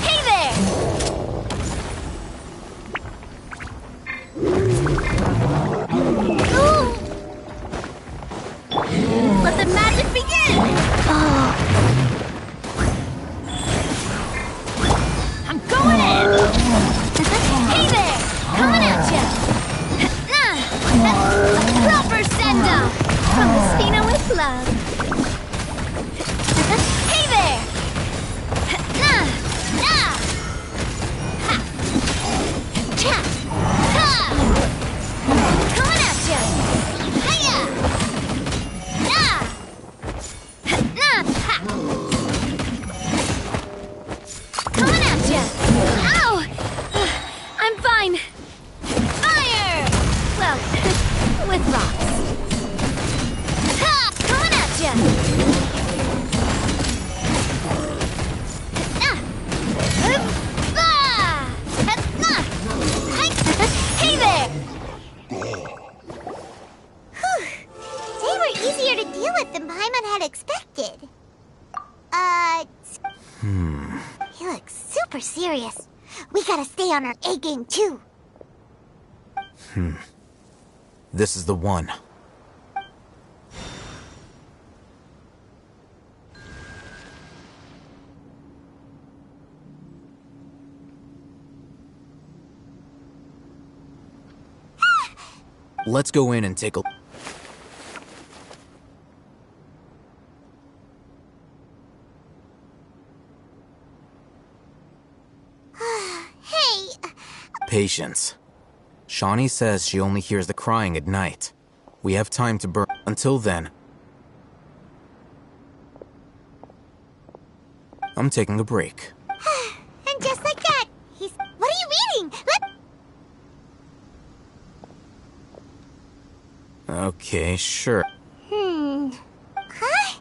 Hey there! Ooh. Let the magic begin! I'm going in! Hey there! Coming at ya! A proper send-off from the Spina with love. Hey there! Coming at ya! Hiya! Coming at ya! Ow! I'm fine. Fire! Well, with rocks. Ha! Coming at ya! Hey there! Whew. They were easier to deal with than Paimon had expected. He looks super serious. We gotta stay on our A game too. This is the one. Let's go in and take a... Hey! Patience. Shawnee says she only hears the crying at night. We have time to burn. Until then, I'm taking a break. And just like that, he's... What are you reading? Okay, sure. Huh?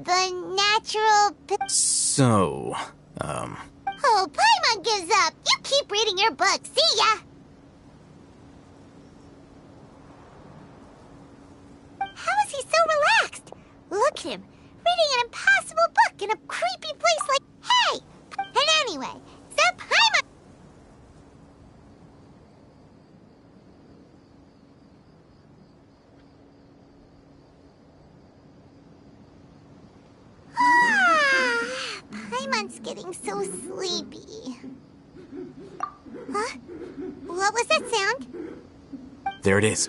The natural... So, Oh, Paimon gives up. You keep reading your book. See ya! How is he so relaxed? Look at him, reading an impossible book in a creepy place like... Hey! And anyway, so Paimon... Paimon's getting so sleepy. Huh? What was that sound? there it is.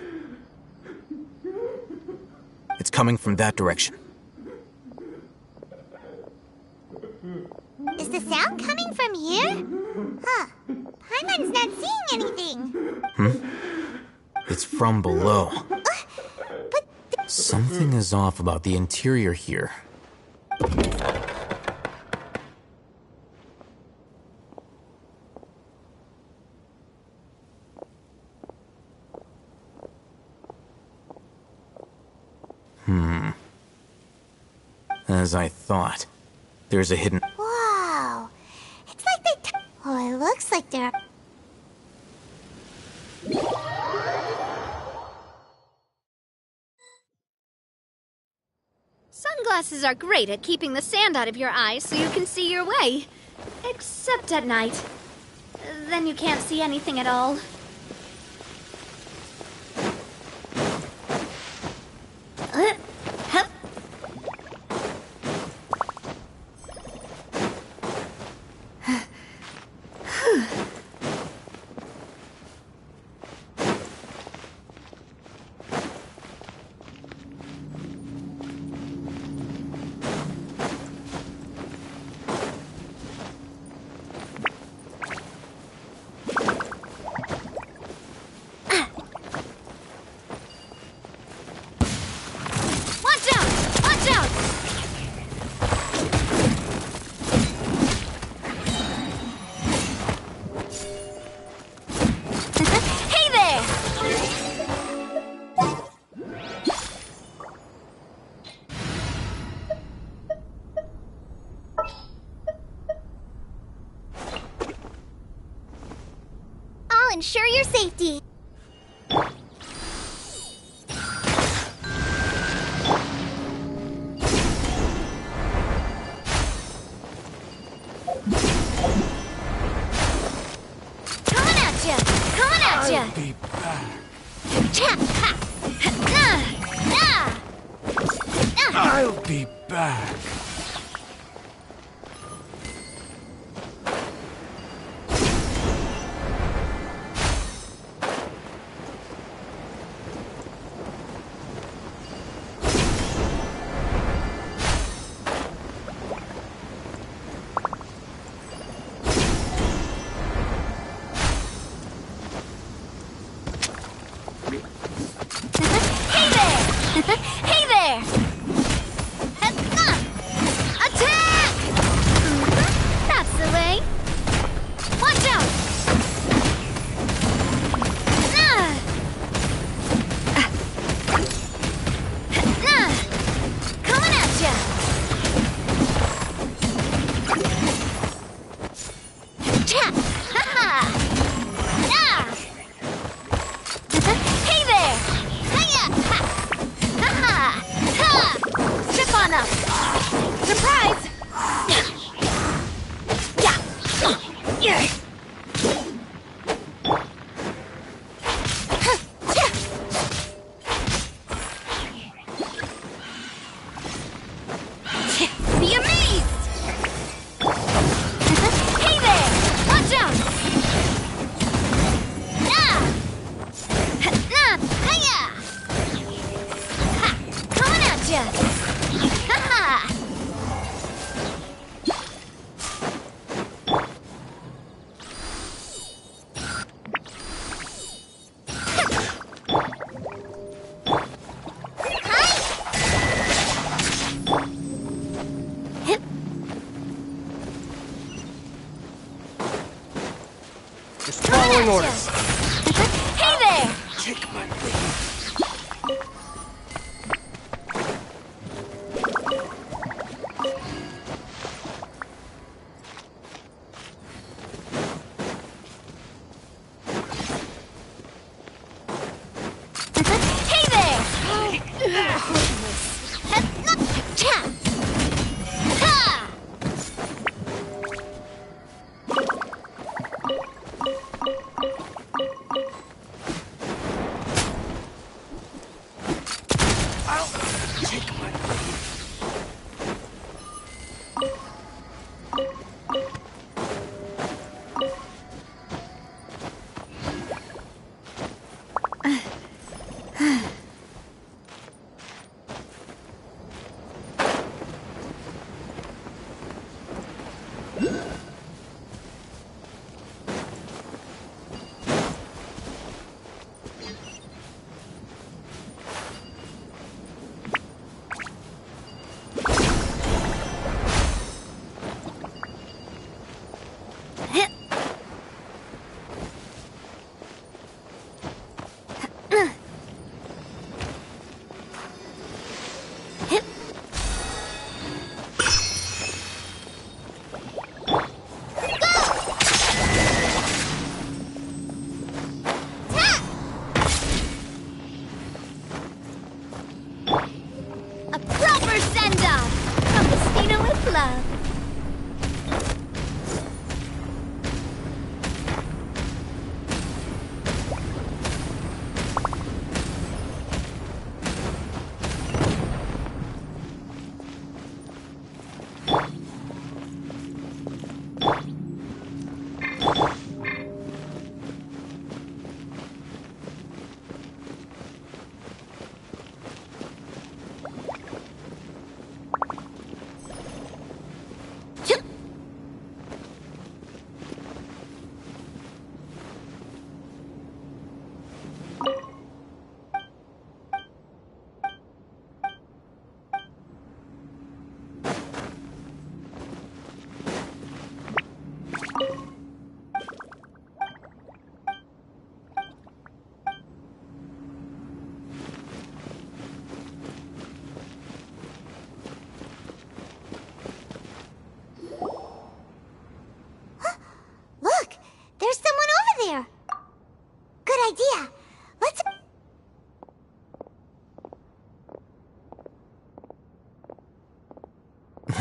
It's coming from that direction. Is the sound coming from here? Huh. Paimon's not seeing anything. It's from below. Something is off about the interior here. As I thought. There's a hidden... Wow. It's like they... Oh, it looks like they're... Sunglasses are great at keeping the sand out of your eyes so you can see your way. Except at night. Then you can't see anything at all. Hup. I'll ensure your safety. Coming at ya! Coming at ya! I'll be back. Cha! Ha! I'll be back. Hey there! Hey there! Attack! That's the way. Watch out! Coming at ya! Cha! Ha ha! Hey there! Hiya! Ha! Ha ha! Ha! Step on up! Surprise! Yeah! Be amazed! Hey there! Watch out! Hiya! Ha! Coming at ya! Ha ha! Just following orders. Hey there! Take my Hey there! Cha! Ha! A proper send-off from Festina with love.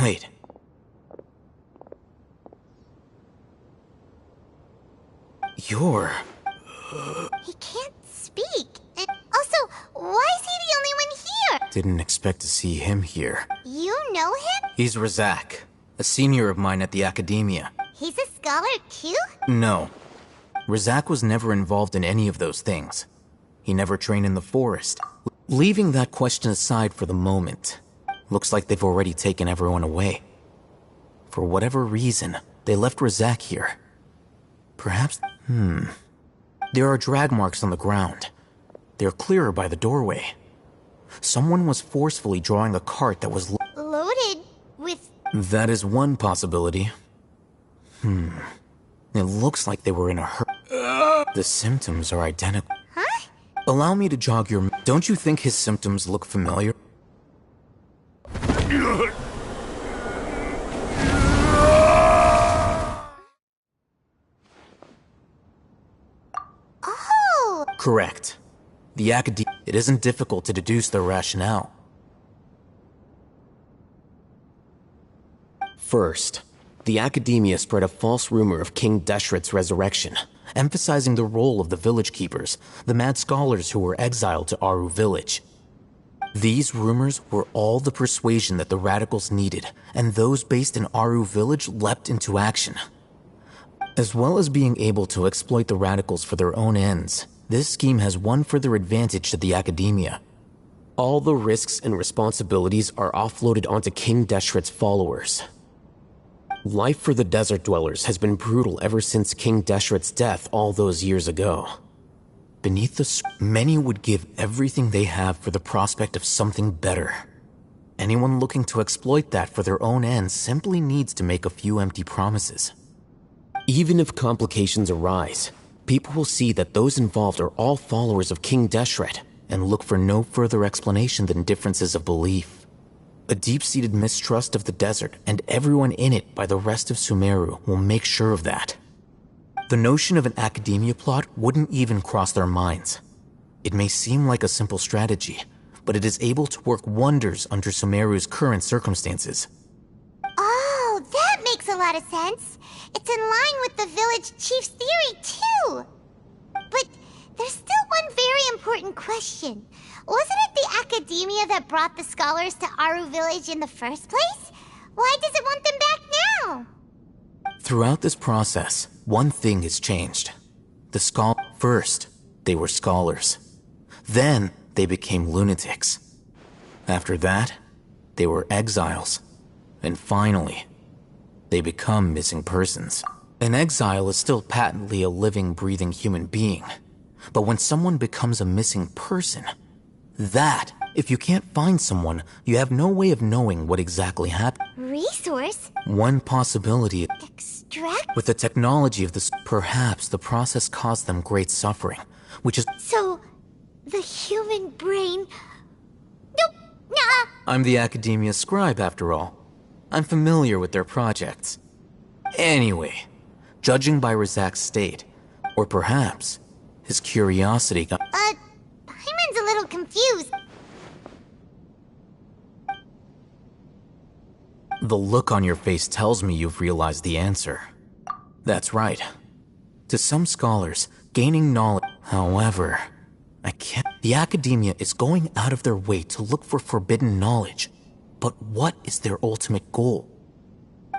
Wait. You're... He can't speak. And also, why is he the only one here? Didn't expect to see him here. You know him? He's Razak, a senior of mine at the Academia. He's a scholar too? No. Razak was never involved in any of those things. He never trained in the forest. Leaving that question aside for the moment, looks like they've already taken everyone away. For whatever reason, they left Razak here. Perhaps... There are drag marks on the ground. They're clearer by the doorway. Someone was forcefully drawing a cart that was loaded with... That is one possibility. It looks like they were in a hurry. The symptoms are identical. Huh? Allow me to jog your... Don't you think his symptoms look familiar? Oh! Correct. The Academia... It isn't difficult to deduce their rationale. First, the Academia spread a false rumor of King Deshret's resurrection, emphasizing the role of the village keepers, the mad scholars who were exiled to Aru village. These rumors were all the persuasion that the radicals needed, and those based in Aru village leapt into action. As well as being able to exploit the radicals for their own ends, this scheme has one further advantage to the Academia. All the risks and responsibilities are offloaded onto King Deshret's followers. Life for the desert dwellers has been brutal ever since King Deshret's death all those years ago. Beneath the many would give everything they have for the prospect of something better. Anyone looking to exploit that for their own ends simply needs to make a few empty promises. Even if complications arise, people will see that those involved are all followers of King Deshret and look for no further explanation than differences of belief. A deep-seated mistrust of the desert and everyone in it by the rest of Sumeru will make sure of that. The notion of an Academia plot wouldn't even cross their minds. It may seem like a simple strategy, but it is able to work wonders under Sumeru's current circumstances. Oh, that makes a lot of sense. It's in line with the village chief's theory, too. But there's still one very important question. Wasn't it the Academia that brought the scholars to Aru village in the first place? Why does it want them back now? Throughout this process, one thing has changed. First, they were scholars. Then, they became lunatics. After that, they were exiles. And finally, they become missing persons. An exile is still patently a living, breathing human being. But when someone becomes a missing person, if you can't find someone, you have no way of knowing what exactly happened. Resource? One possibility. Extract? With the technology of this, perhaps the process caused them great suffering, which is... So, the human brain... Nope, nah. I'm the Academia scribe, after all. I'm familiar with their projects. Anyway, judging by Razak's state, or perhaps his curiosity got... Hyman's a little confused. The look on your face tells me you've realized the answer. That's right. To some scholars, gaining knowledge... However, I can't... The Academia is going out of their way to look for forbidden knowledge. But what is their ultimate goal?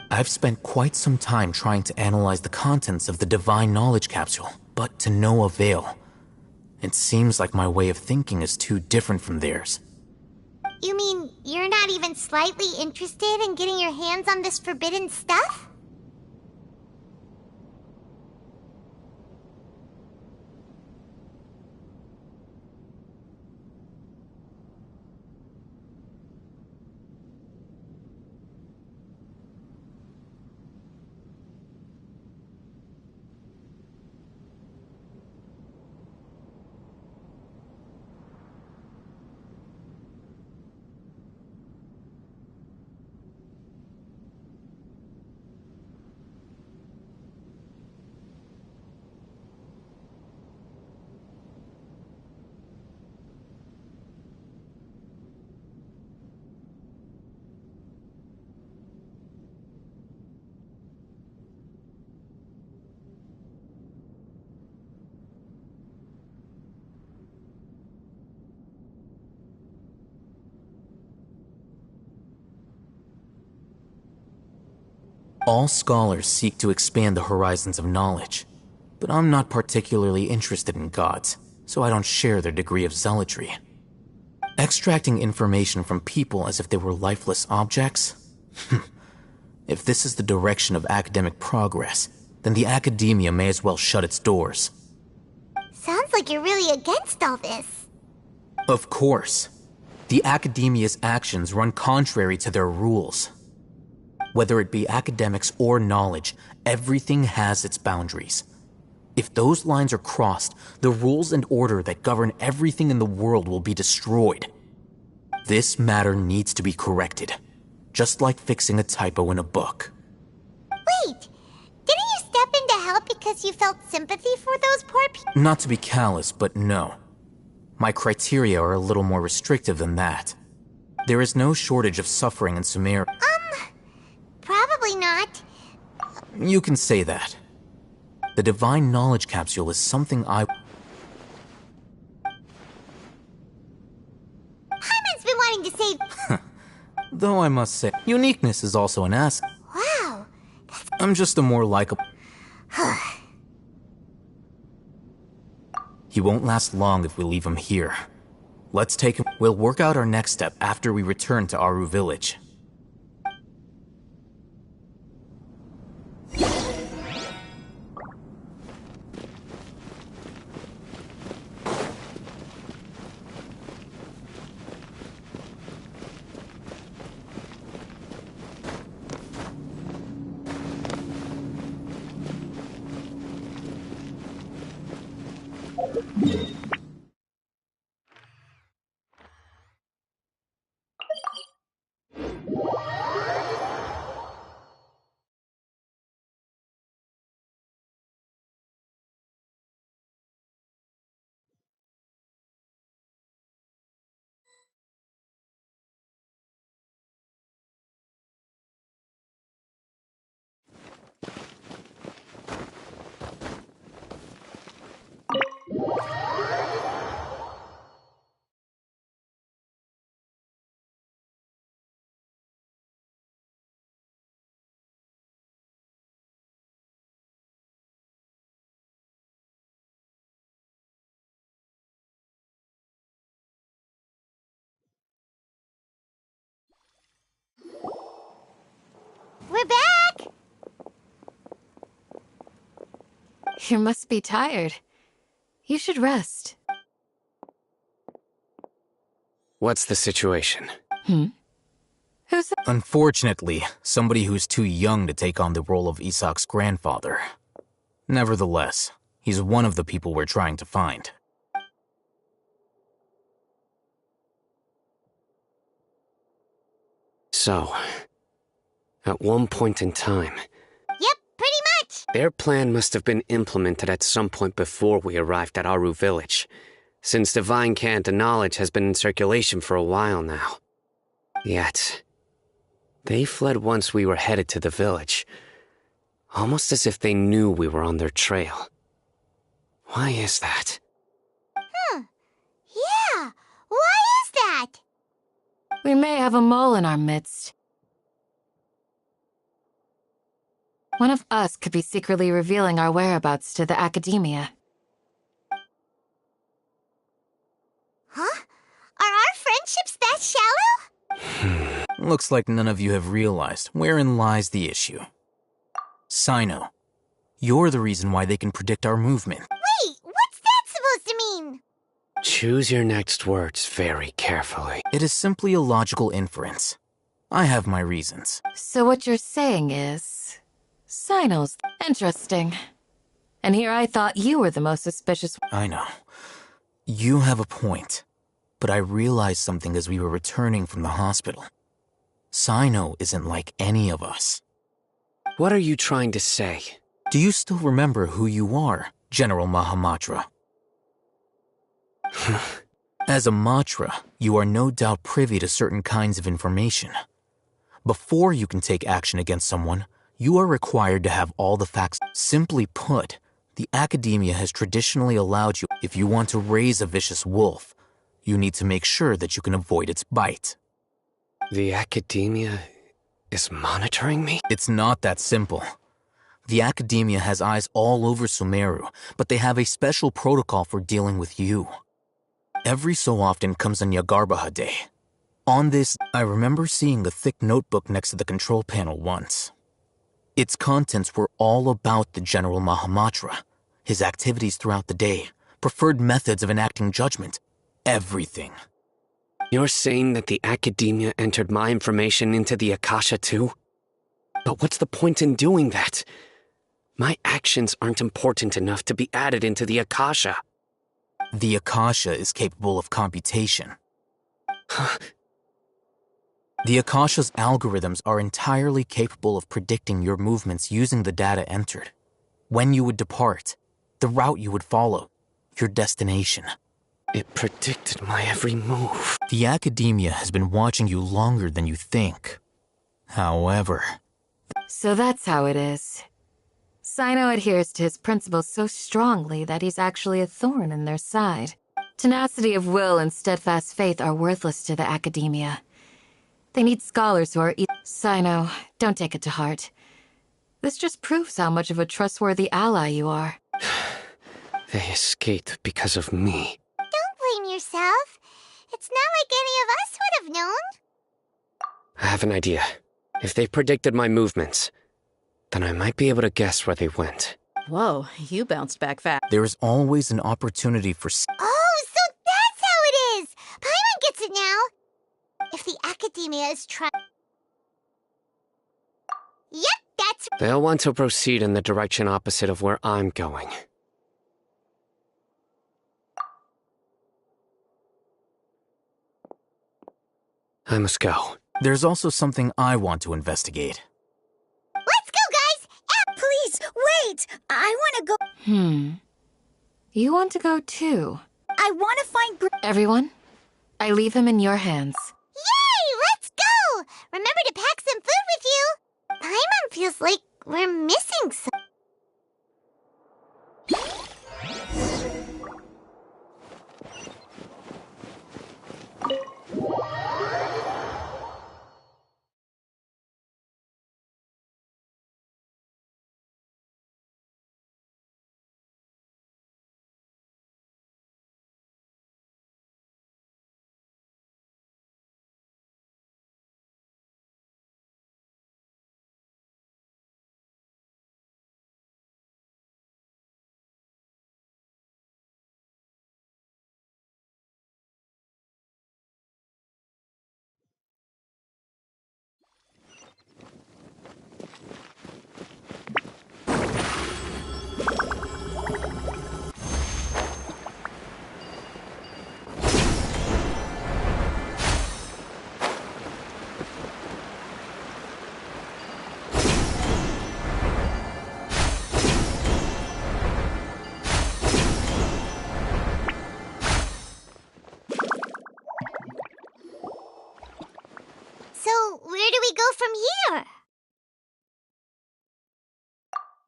I've spent quite some time trying to analyze the contents of the Divine Knowledge Capsule, but to no avail. It seems like my way of thinking is too different from theirs. You mean you're not even slightly interested in getting your hands on this forbidden stuff? All scholars seek to expand the horizons of knowledge, but I'm not particularly interested in gods, so I don't share their degree of zealotry. Extracting information from people as if they were lifeless objects? If this is the direction of academic progress, then the academia may as well shut its doors. Sounds like you're really against all this. Of course. The academia's actions run contrary to their rules. Whether it be academics or knowledge, everything has its boundaries. If those lines are crossed, the rules and order that govern everything in the world will be destroyed. This matter needs to be corrected, just like fixing a typo in a book. Wait, didn't you step in to help because you felt sympathy for those poor people? Not to be callous, but no. My criteria are a little more restrictive than that. There is no shortage of suffering in Sumeria. Probably not. You can say that. The Divine Knowledge Capsule is something Hyman's been wanting to say... Though I must say, uniqueness is also an asset. Wow. I'm just a more likable... He won't last long if we leave him here. Let's take him... We'll work out our next step after we return to Aru Village. We're back! You must be tired. You should rest. What's the situation? Who's... Unfortunately, somebody who's too young to take on the role of Isak's grandfather. Nevertheless, he's one of the people we're trying to find. So, at one point in time... Yep, pretty much! Their plan must have been implemented at some point before we arrived at Aru Village, since Divine Cant and knowledge has been in circulation for a while now. Yet, they fled once we were headed to the village, almost as if they knew we were on their trail. Why is that? Yeah, why is that? We may have a mole in our midst. One of us could be secretly revealing our whereabouts to the academia. Huh? Are our friendships that shallow? Looks like none of you have realized wherein lies the issue. Sino, you're the reason why they can predict our movement. Wait, what's that supposed to mean? Choose your next words very carefully. It is simply a logical inference. I have my reasons. So what you're saying is... Sino's interesting. And here I thought you were the most suspicious... I know. You have a point. But I realized something as we were returning from the hospital. Sino isn't like any of us. What are you trying to say? Do you still remember who you are, General Mahamatra? As a Matra, you are no doubt privy to certain kinds of information. Before you can take action against someone, you are required to have all the facts. Simply put, the academia has traditionally allowed you, if you want to raise a vicious wolf, you need to make sure that you can avoid its bite. The academia is monitoring me? It's not that simple. The Academia has eyes all over Sumeru, but they have a special protocol for dealing with you. Every so often comes a Nyagarbaha Day. On this, I remember seeing a thick notebook next to the control panel once. Its contents were all about the General Mahamatra, his activities throughout the day, preferred methods of enacting judgment, everything. You're saying that the Academia entered my information into the Akasha too? But what's the point in doing that? My actions aren't important enough to be added into the Akasha. The Akasha is capable of computation. The Akasha's algorithms are entirely capable of predicting your movements using the data entered. When you would depart, the route you would follow, your destination. It predicted my every move. The Academia has been watching you longer than you think. However... So that's how it is. Sino adheres to his principles so strongly that he's actually a thorn in their side. Tenacity of will and steadfast faith are worthless to the Academia. They need scholars who are... Sino, don't take it to heart. This just proves how much of a trustworthy ally you are. They escaped because of me. Don't blame yourself. It's not like any of us would have known. I have an idea. If they predicted my movements, then I might be able to guess where they went. Whoa, you bounced back fast. There is always an opportunity for... Oh, so that's how it is! Paimon gets it now! If the Academia is trying... Yep, that's... They'll want to proceed in the direction opposite of where I'm going. I must go. There's also something I want to investigate. Let's go, guys! Please, wait! I want to go... You want to go too? I want to find... Everyone, I leave him in your hands. Yay! Let's go! Remember to pack some food with you! Paimon feels like we're missing some... So, where do we go from here?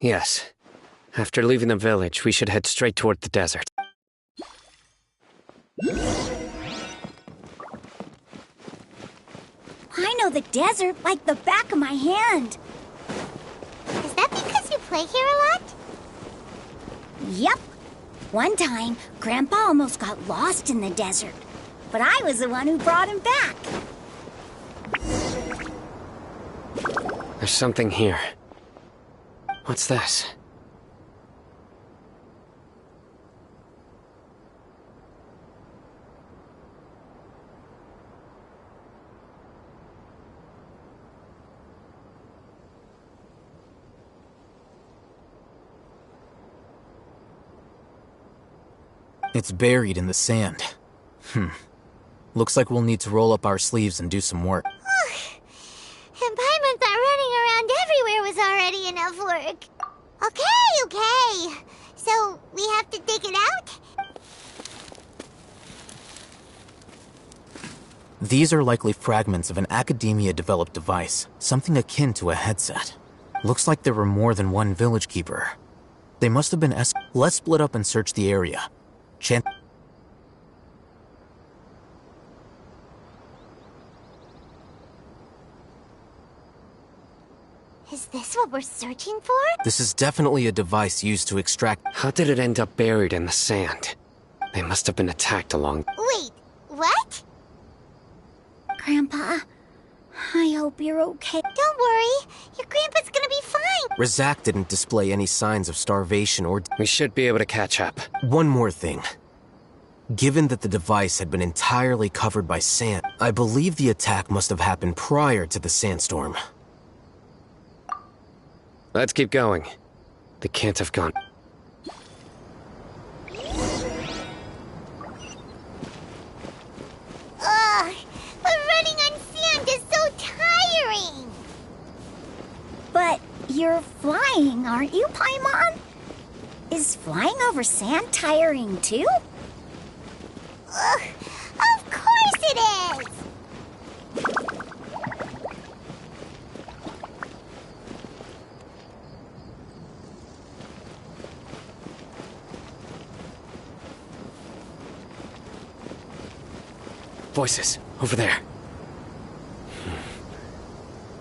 Yes. After leaving the village, we should head straight toward the desert. I know the desert like the back of my hand. Is that because you play here a lot? Yep. One time, Grandpa almost got lost in the desert, but I was the one who brought him back. There's something here. What's this? It's buried in the sand. Looks like we'll need to roll up our sleeves and do some work. And Paimon thought running around everywhere was already enough work. Okay. So, we have to dig it out? These are likely fragments of an Academia-developed device, something akin to a headset. Looks like there were more than one village keeper. They must have been Let's split up and search the area. Is this what we're searching for? This is definitely a device used to extract. How did it end up buried in the sand? They must have been attacked along. Wait, what? Grandpa, I hope you're okay. Don't worry. Your grandpa's gonna be fine. Razak didn't display any signs of starvation or. We should be able to catch up. One more thing. Given that the device had been entirely covered by sand, I believe the attack must have happened prior to the sandstorm. Let's keep going. They can't have gone. Ugh, but running on sand is so tiring. But you're flying, aren't you, Paimon? Is flying over sand tiring too? Ugh, of course it is. Voices, over there.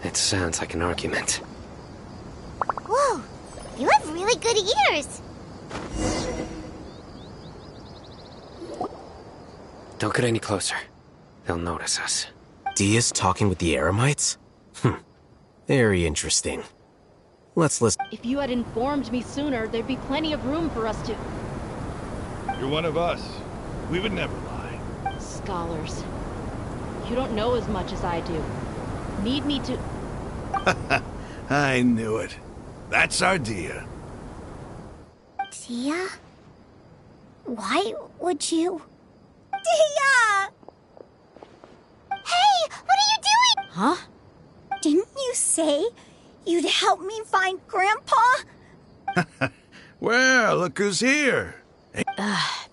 It sounds like an argument. Whoa, you have really good ears. Don't get any closer. They'll notice us. Dia's talking with the Eremites? Very interesting. Let's listen. If you had informed me sooner, there'd be plenty of room for us to... You're one of us. We would never lie. Scholars. You don't know as much as I do. Need me to... I knew it. That's our Dia. Dia? Why would you... Dia! Hey, what are you doing? Huh? Didn't you say you'd help me find Grandpa? Well, look who's here.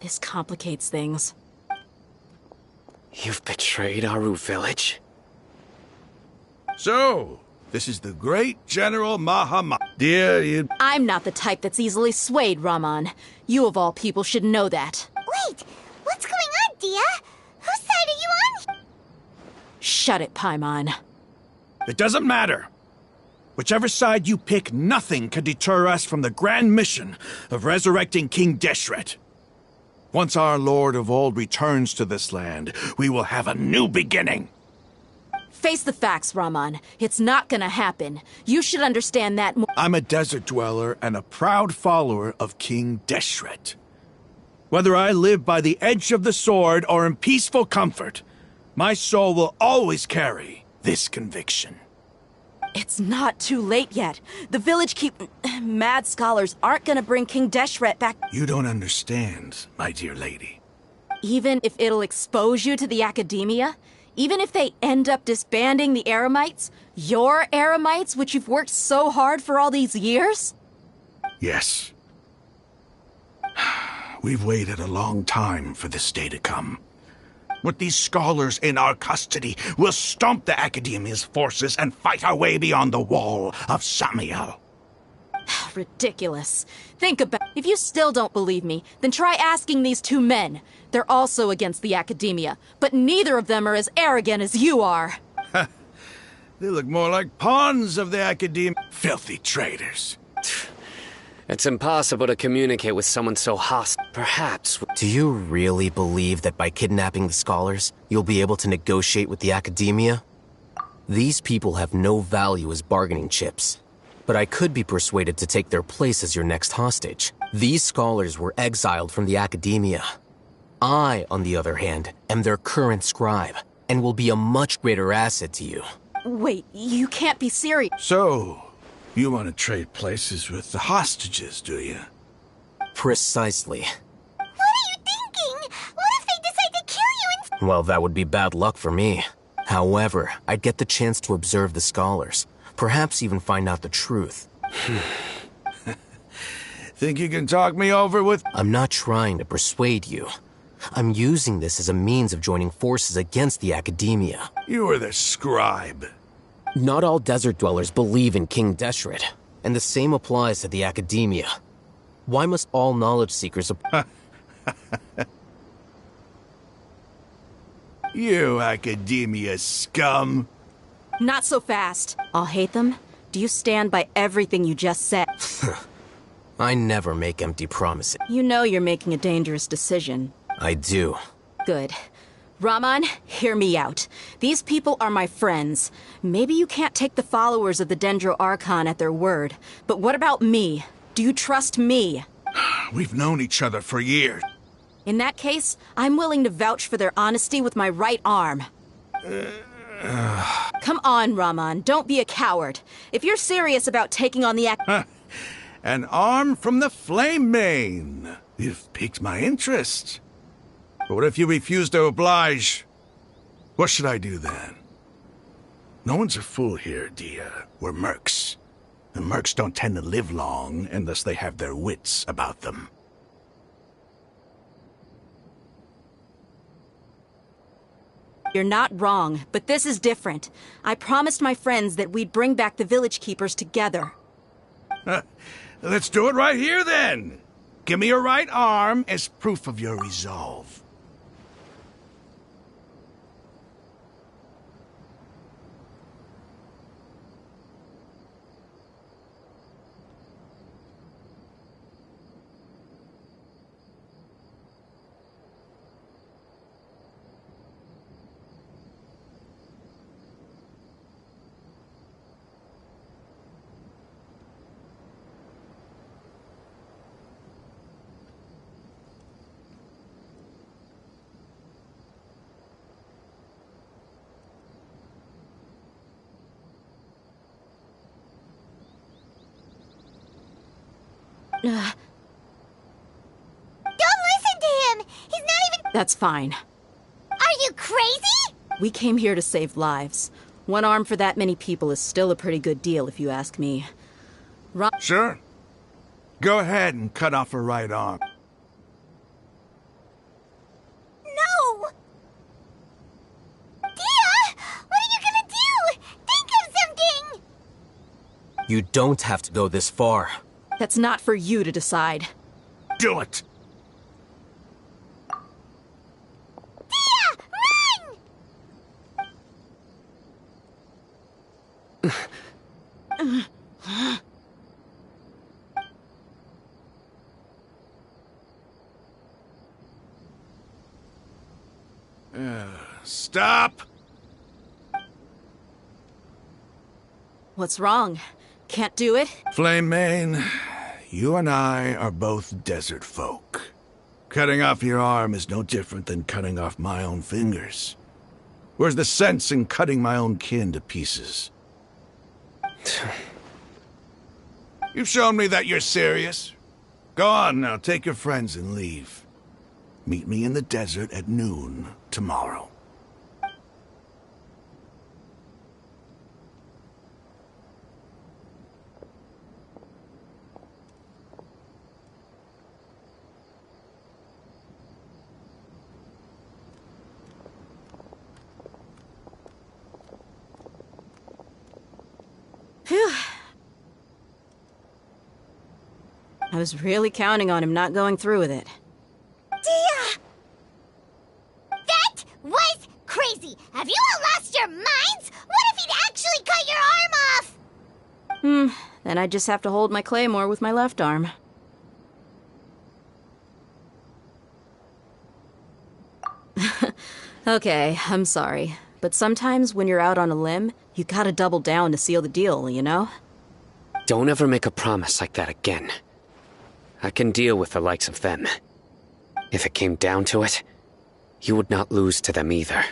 This complicates things. You've betrayed Aru Village? So, this is the great General Mahama. Dia, you... I'm not the type that's easily swayed, Raman. You of all people should know that. Wait, what's going on, Dia? Whose side are you on? Shut it, Paimon. It doesn't matter. Whichever side you pick, nothing can deter us from the grand mission of resurrecting King Deshret. Once our Lord of Old returns to this land, we will have a new beginning. Face the facts, Raman. It's not gonna happen. You should understand that more. I'm a desert dweller and a proud follower of King Deshret. Whether I live by the edge of the sword or in peaceful comfort, my soul will always carry this conviction. It's not too late yet. The village mad scholars aren't gonna bring King Deshret back. You don't understand, my dear lady. Even if it'll expose you to the academia, even if they end up disbanding the Eremites, your Eremites, which you've worked so hard for all these years? Yes. We've waited a long time for this day to come. With these scholars in our custody, we'll stomp the Academia's forces and fight our way beyond the wall of Samiel. Ridiculous. Think about it. If you still don't believe me, then try asking these two men. They're also against the Academia, but neither of them are as arrogant as you are. They look more like pawns of the Academia. Filthy traitors. It's impossible to communicate with someone so hostile. Perhaps... Do you really believe that by kidnapping the scholars, you'll be able to negotiate with the Academia? These people have no value as bargaining chips. But I could be persuaded to take their place as your next hostage. These scholars were exiled from the Academia. I, on the other hand, am their current scribe, and will be a much greater asset to you. Wait, you can't be serious. So, you want to trade places with the hostages, do you? Precisely. What are you thinking? What if they decide to kill you Well, that would be bad luck for me. However, I'd get the chance to observe the scholars. Perhaps even find out the truth. Think you can talk me over with... I'm not trying to persuade you. I'm using this as a means of joining forces against the Academia. You are the scribe. Not all desert dwellers believe in King Deshret, and the same applies to the Academia. Why must all knowledge seekers... You Academia scum. Not so fast. I'll hate them, Do you stand by everything you just said? I never make empty promises. You know you're making a dangerous decision. I do. Good. Raman, hear me out. These people are my friends. Maybe you can't take the followers of the Dendro Archon at their word, but what about me? Do you trust me? We've known each other for years. In that case, I'm willing to vouch for their honesty with my right arm. Come on, Raman, don't be a coward. If you're serious about taking on the An arm from the Flame Mane. You've piqued my interest. But what if you refuse to oblige? What should I do then? No one's a fool here, Dia. We're mercs. And mercs don't tend to live long unless they have their wits about them. You're not wrong, but this is different. I promised my friends that we'd bring back the Village Keepers together. Let's do it right here, then. Give me your right arm as proof of your resolve. Don't listen to him! He's not even— That's fine. Are you crazy? We came here to save lives. One arm for that many people is still a pretty good deal, if you ask me. Sure. Go ahead and cut off her right arm. No! Dia! What are you gonna do? Think of something! You don't have to go this far. That's not for you to decide. Do it! Dia! Run! Stop! What's wrong? Can't do it? Flame Mane, you and I are both desert folk. Cutting off your arm is no different than cutting off my own fingers. Where's the sense in cutting my own kin to pieces? You've shown me that you're serious. Go on now, take your friends and leave. Meet me in the desert at noon tomorrow. Phew. I was really counting on him not going through with it. Dia! That was crazy! Have you all lost your minds? What if he'd actually cut your arm off? Then I'd just have to hold my claymore with my left arm. Okay, I'm sorry. But sometimes when you're out on a limb, you gotta double down to seal the deal, you know? Don't ever make a promise like that again. I can deal with the likes of them. If it came down to it, you would not lose to them either.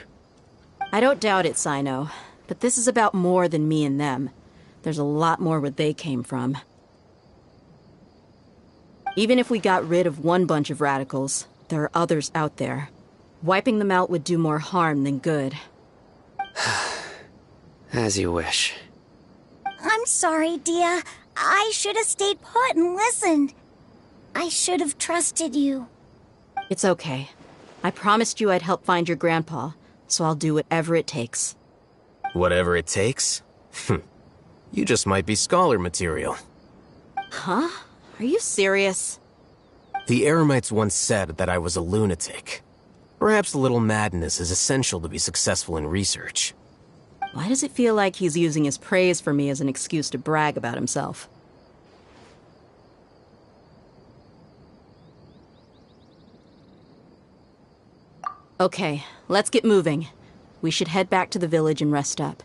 I don't doubt it, Sino. But this is about more than me and them. There's a lot more where they came from. Even if we got rid of one bunch of radicals, there are others out there. Wiping them out would do more harm than good. As you wish. I'm sorry, Dia. I should have stayed put and listened. I should have trusted you. It's okay. I promised you I'd help find your grandpa, so I'll do whatever it takes. Whatever it takes? You just might be scholar material. Huh? Are you serious? The Eremites once said that I was a lunatic. Perhaps a little madness is essential to be successful in research. Why does it feel like he's using his praise for me as an excuse to brag about himself? Okay, let's get moving. We should head back to the village and rest up.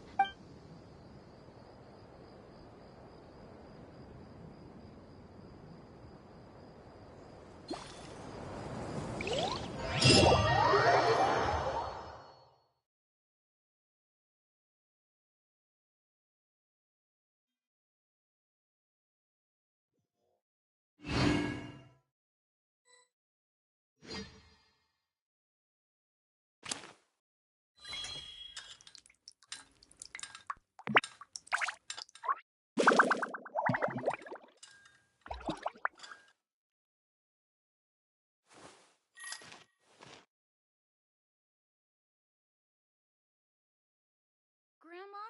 Grandma,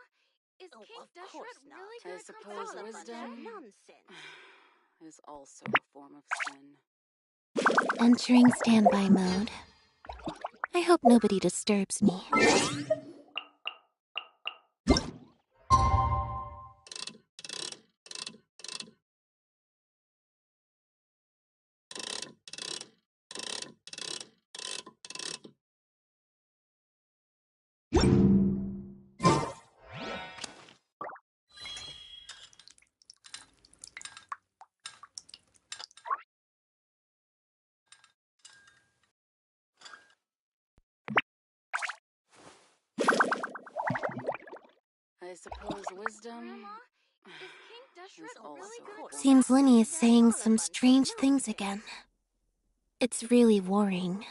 is King Deshret really I gonna come back? suppose wisdom Nonsense. is also a form of sin. Entering standby mode. I hope nobody disturbs me. I suppose wisdom Is also really a form of Seems Lenny is saying some strange things again. It's really worrying.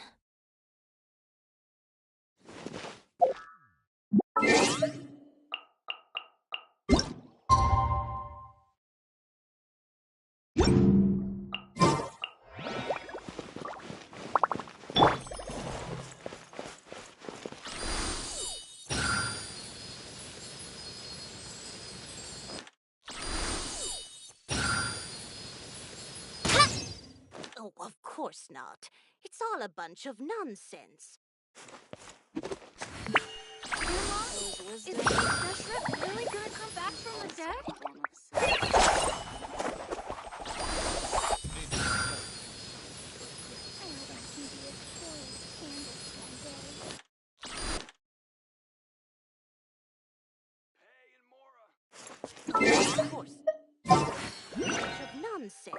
Oh, of course not. It's all a bunch of nonsense. Is King Deshret really gonna come back from the dead? Of course. Bunch of nonsense.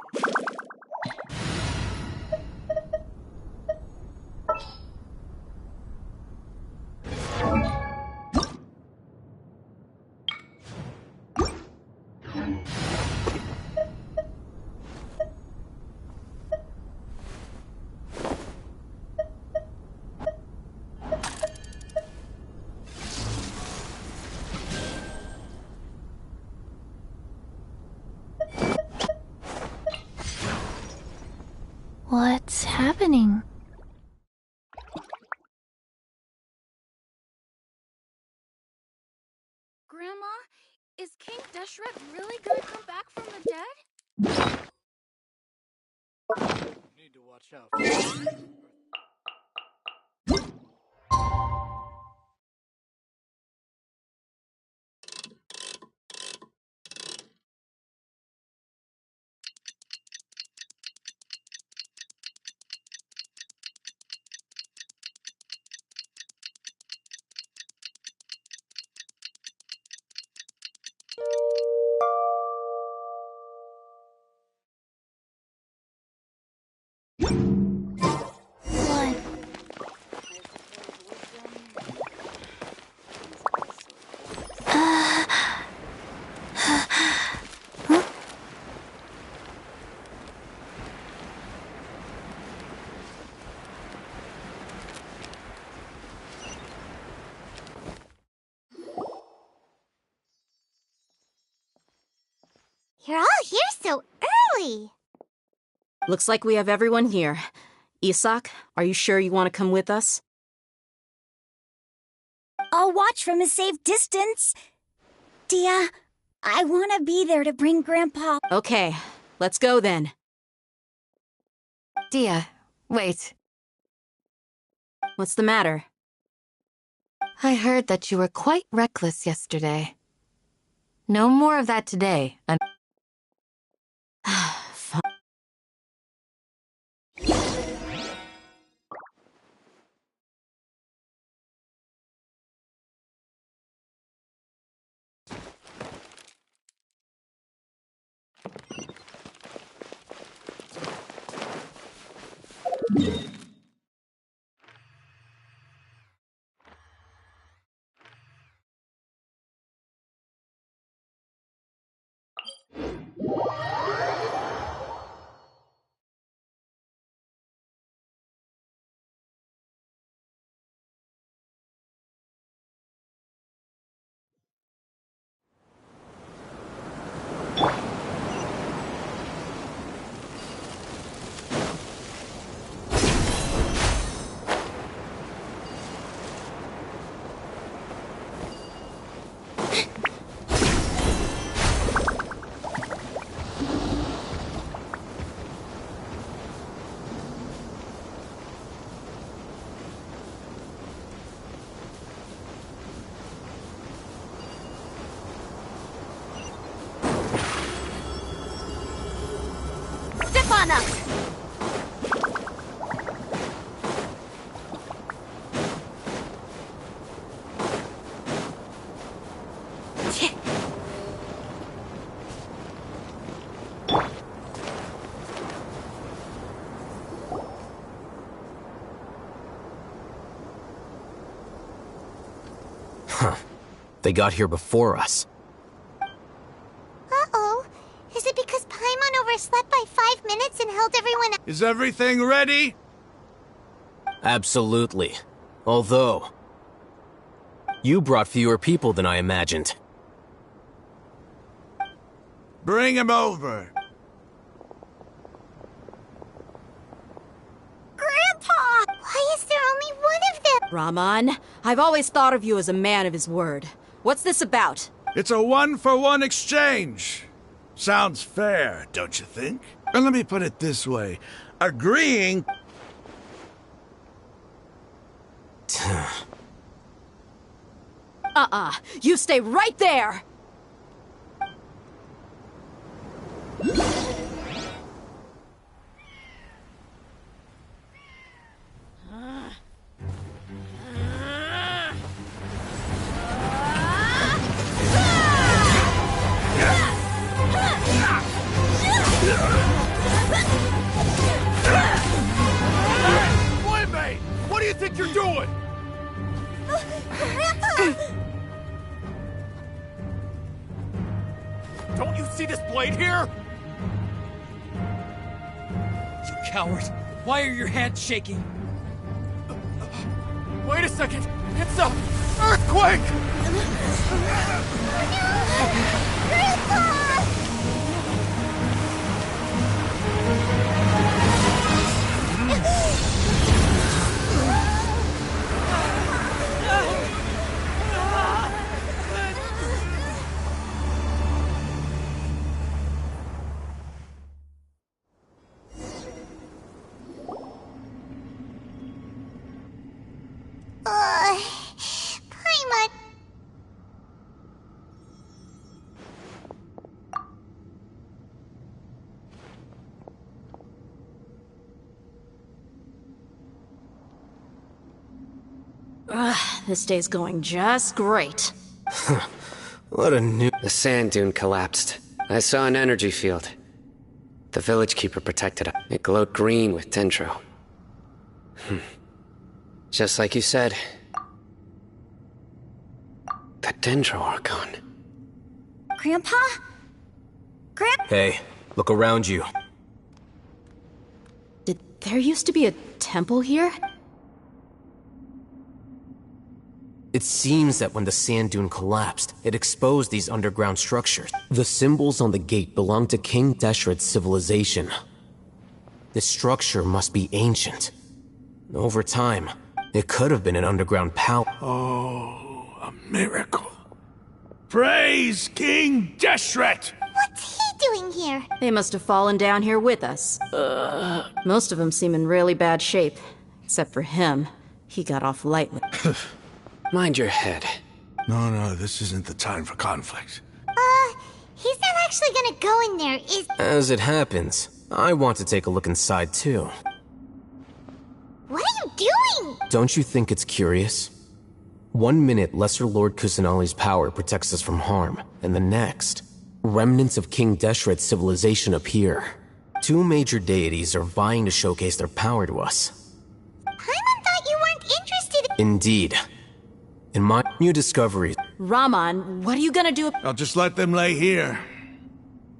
What's happening? Grandma, is King Deshret really gonna come back from the dead? Need to watch out for What? You're all here so early. Looks like we have everyone here. Isak, are you sure you want to come with us? I'll watch from a safe distance. Dia, I want to be there to bring Grandpa. Okay, let's go then. Dia, wait. What's the matter? I heard that you were quite reckless yesterday. No more of that today. Step on up! Huh. They got here before us. Uh-oh. Is it because Paimon overslept by 5 minutes and held everyone... Is everything ready? Absolutely. Although, you brought fewer people than I imagined. Bring him over. Grandpa! Why is there only one of them? Rahman, I've always thought of you as a man of his word. What's this about? It's a one-for-one exchange. Sounds fair, don't you think? And let me put it this way. Agreeing... You stay right there! Boy, what do you think you're doing? Grandpa! Don't you see this blade here? You coward! Why are your hands shaking? Wait a second! It's a earthquake! Grandpa! Paimon... This day's going just great. What a new... The sand dune collapsed. I saw an energy field. The village keeper protected it. It glowed green with dendro. Just like you said. The Dendro Archon. Grandpa? Hey, look around you. Did there used to be a temple here? It seems that when the sand dune collapsed, it exposed these underground structures. The symbols on the gate belong to King Deshret's civilization. This structure must be ancient. Over time, it could have been an underground palace. Oh, a miracle. Praise King Deshret! What's he doing here? They must have fallen down here with us. Most of them seem in really bad shape. Except for him. He got off lightly. Mind your head. No, this isn't the time for conflict. He's not actually gonna go in there, is... As it happens, I want to take a look inside too. What are you doing? Don't you think it's curious? 1 minute, Lesser Lord Kusanali's power protects us from harm, and the next, remnants of King Deshret's civilization appear. 2 major deities are vying to showcase their power to us. Paimon thought you weren't interested in... Indeed. In my new discoveries... Raman, what are you gonna do? I'll just let them lay here.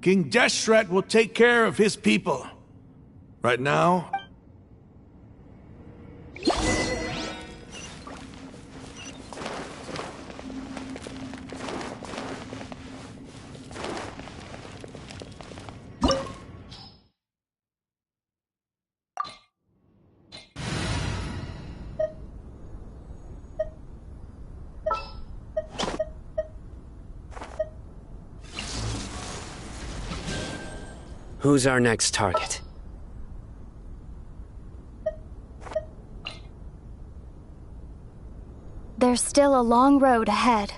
King Deshret will take care of his people. Right now... Who's our next target? There's still a long road ahead.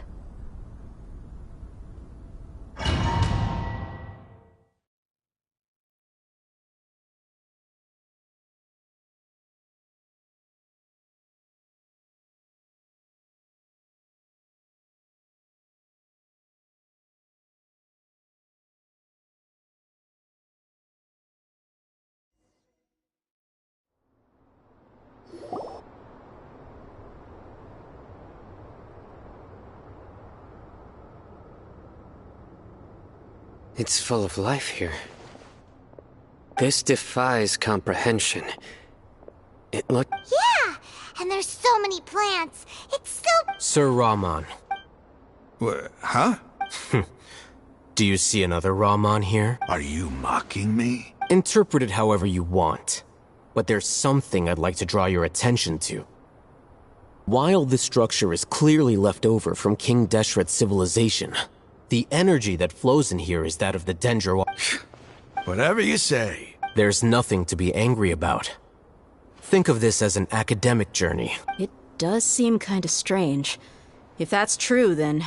It's full of life here. This defies comprehension. It looked... Yeah! And there's so many plants. It's so... Sir Raman. Huh? Do you see another Raman here? Are you mocking me? Interpret it however you want. But there's something I'd like to draw your attention to. While this structure is clearly left over from King Deshret's civilization, the energy that flows in here is that of the Dendro... Whatever you say. There's nothing to be angry about. Think of this as an academic journey. It does seem kinda strange. If that's true, then...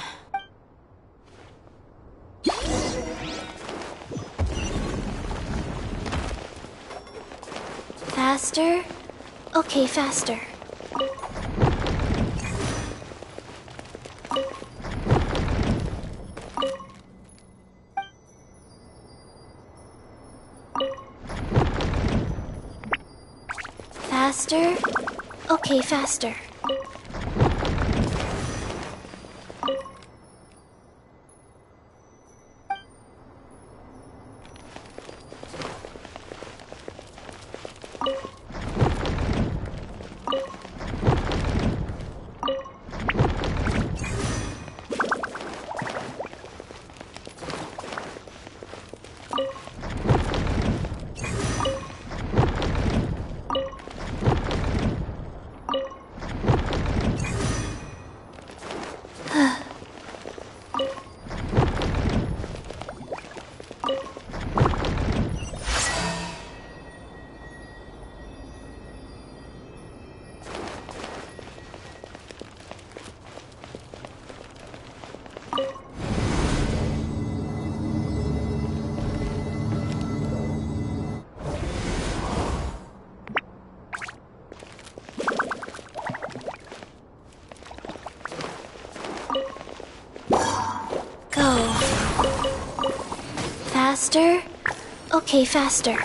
Faster? Okay, faster. Faster? Okay, faster. Faster? Okay, faster.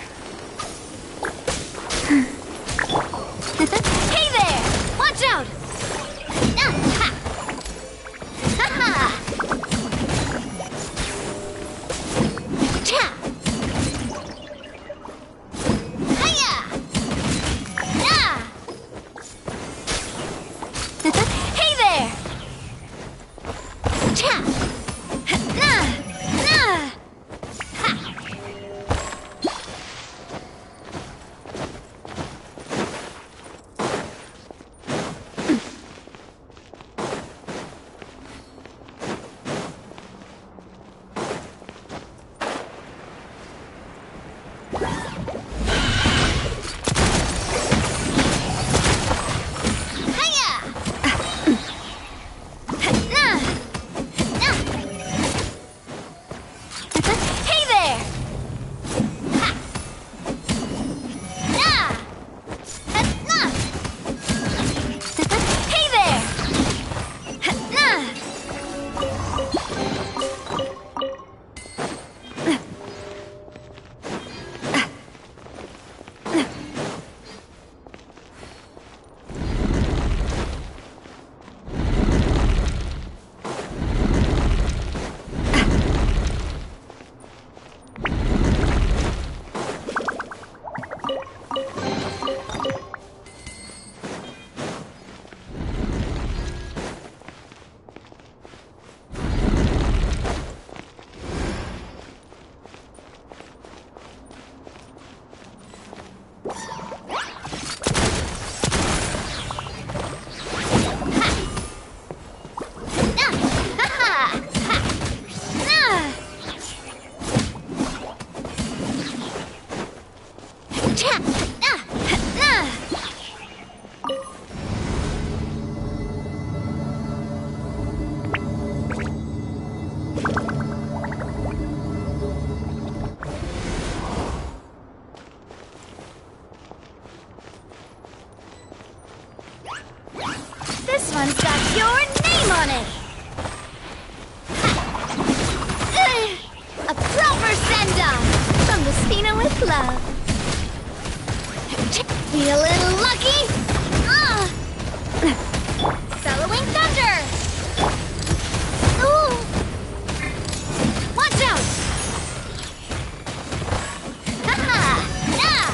Hey there! Watch out! Hey there! love. Feeling lucky? Bellowing thunder! Ooh! Watch out! Ha-ha! Yeah!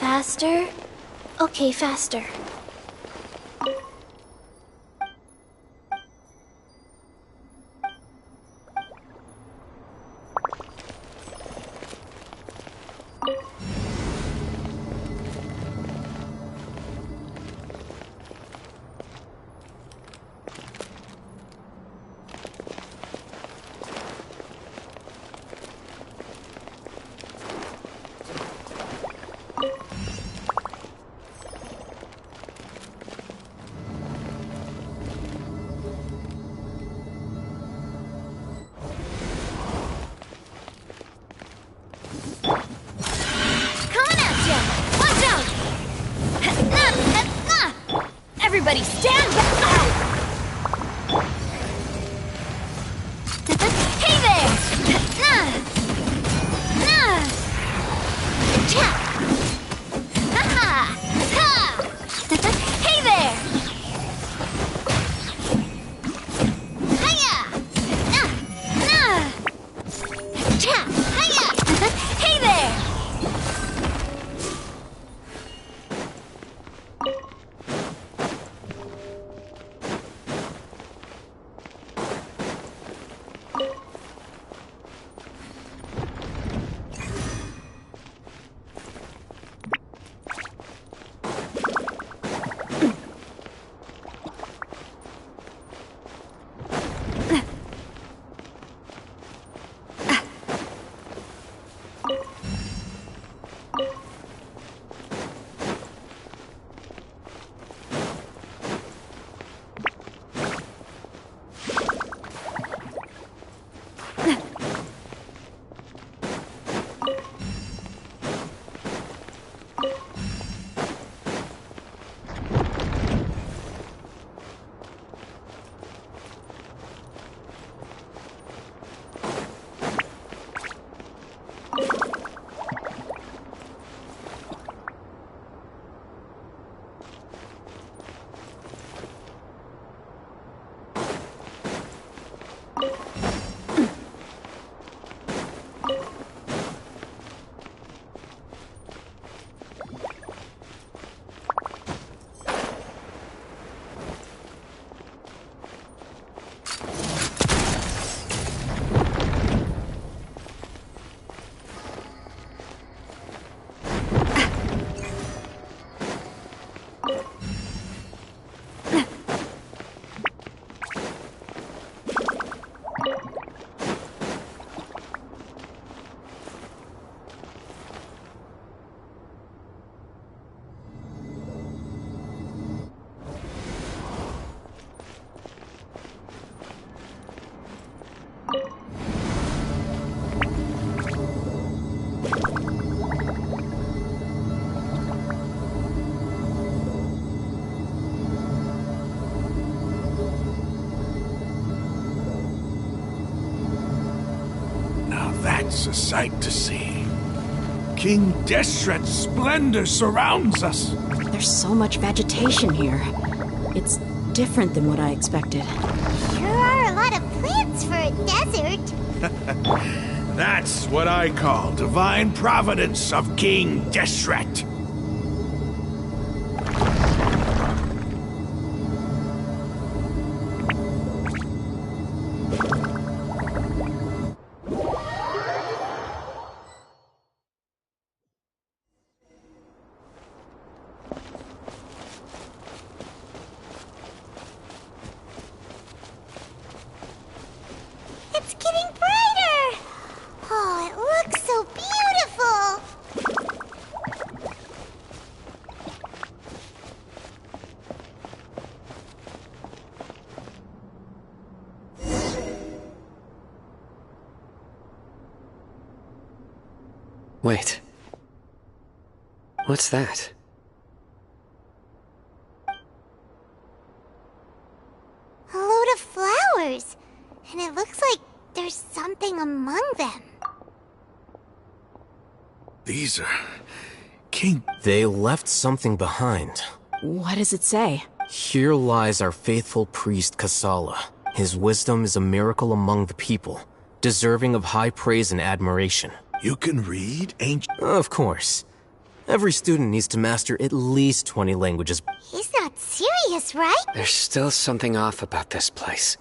Faster? Okay, faster. It's a sight to see. King Deshret's splendor surrounds us. There's so much vegetation here. It's different than what I expected. Sure are a lot of plants for a desert. That's what I call divine providence of King Deshret. It's getting brighter! Oh, it looks so beautiful! Wait. What's that? A load of flowers. And it looks like there's something among them. These are... King... They left something behind. What does it say? Here lies our faithful priest Kasala. His wisdom is a miracle among the people, deserving of high praise and admiration. You can read ancient... Of course. Every student needs to master at least 20 languages. He's not serious, right? There's still something off about this place.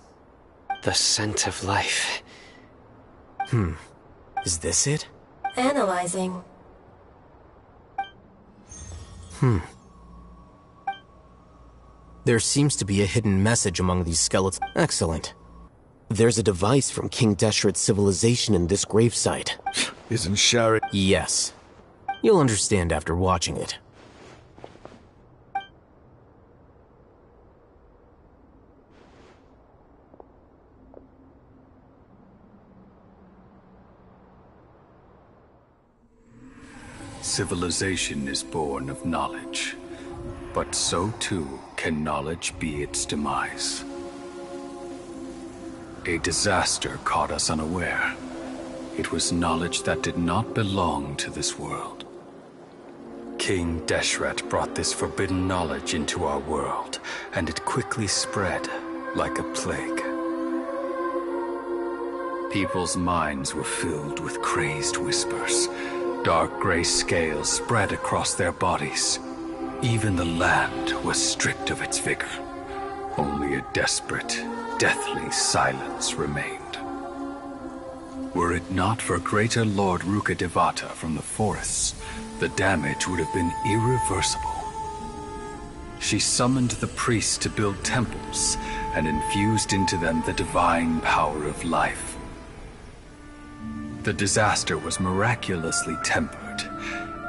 The scent of life. Is this it? Analyzing. There seems to be a hidden message among these skeletons. Excellent. There's a device from King Deshret's civilization in this gravesite. Isn't Shari... Yes. You'll understand after watching it. Civilization is born of knowledge, but so too can knowledge be its demise. A disaster caught us unaware. It was knowledge that did not belong to this world. King Deshret brought this forbidden knowledge into our world, and it quickly spread like a plague. People's minds were filled with crazed whispers. Dark gray scales spread across their bodies. Even the land was stripped of its vigor. Only a desperate, deathly silence remained. Were it not for greater Lord Rukkhadevata from the forests, the damage would have been irreversible. She summoned the priests to build temples and infused into them the divine power of life. The disaster was miraculously tempered,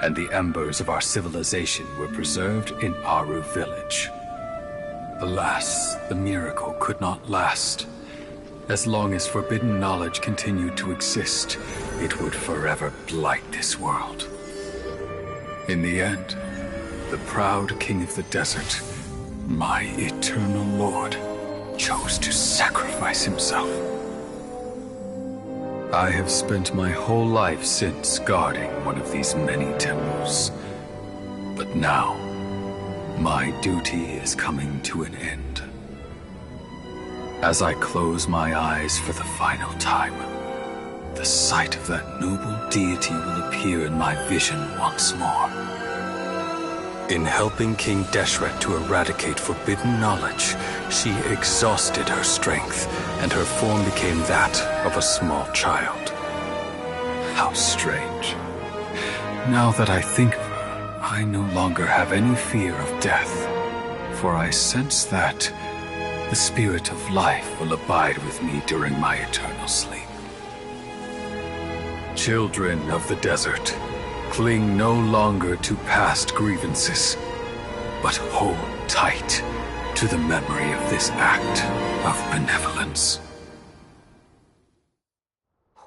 and the embers of our civilization were preserved in Aru village. Alas, the miracle could not last. As long as forbidden knowledge continued to exist, it would forever blight this world. In the end, the proud king of the desert, my eternal lord, chose to sacrifice himself. I have spent my whole life since guarding one of these many temples. But now, my duty is coming to an end. As I close my eyes for the final time, the sight of that noble deity will appear in my vision once more. In helping King Deshret to eradicate forbidden knowledge, she exhausted her strength, and her form became that of a small child. How strange. Now that I think of her, I no longer have any fear of death, for I sense that the spirit of life will abide with me during my eternal sleep. Children of the desert, cling no longer to past grievances, but hold tight to the memory of this act of benevolence.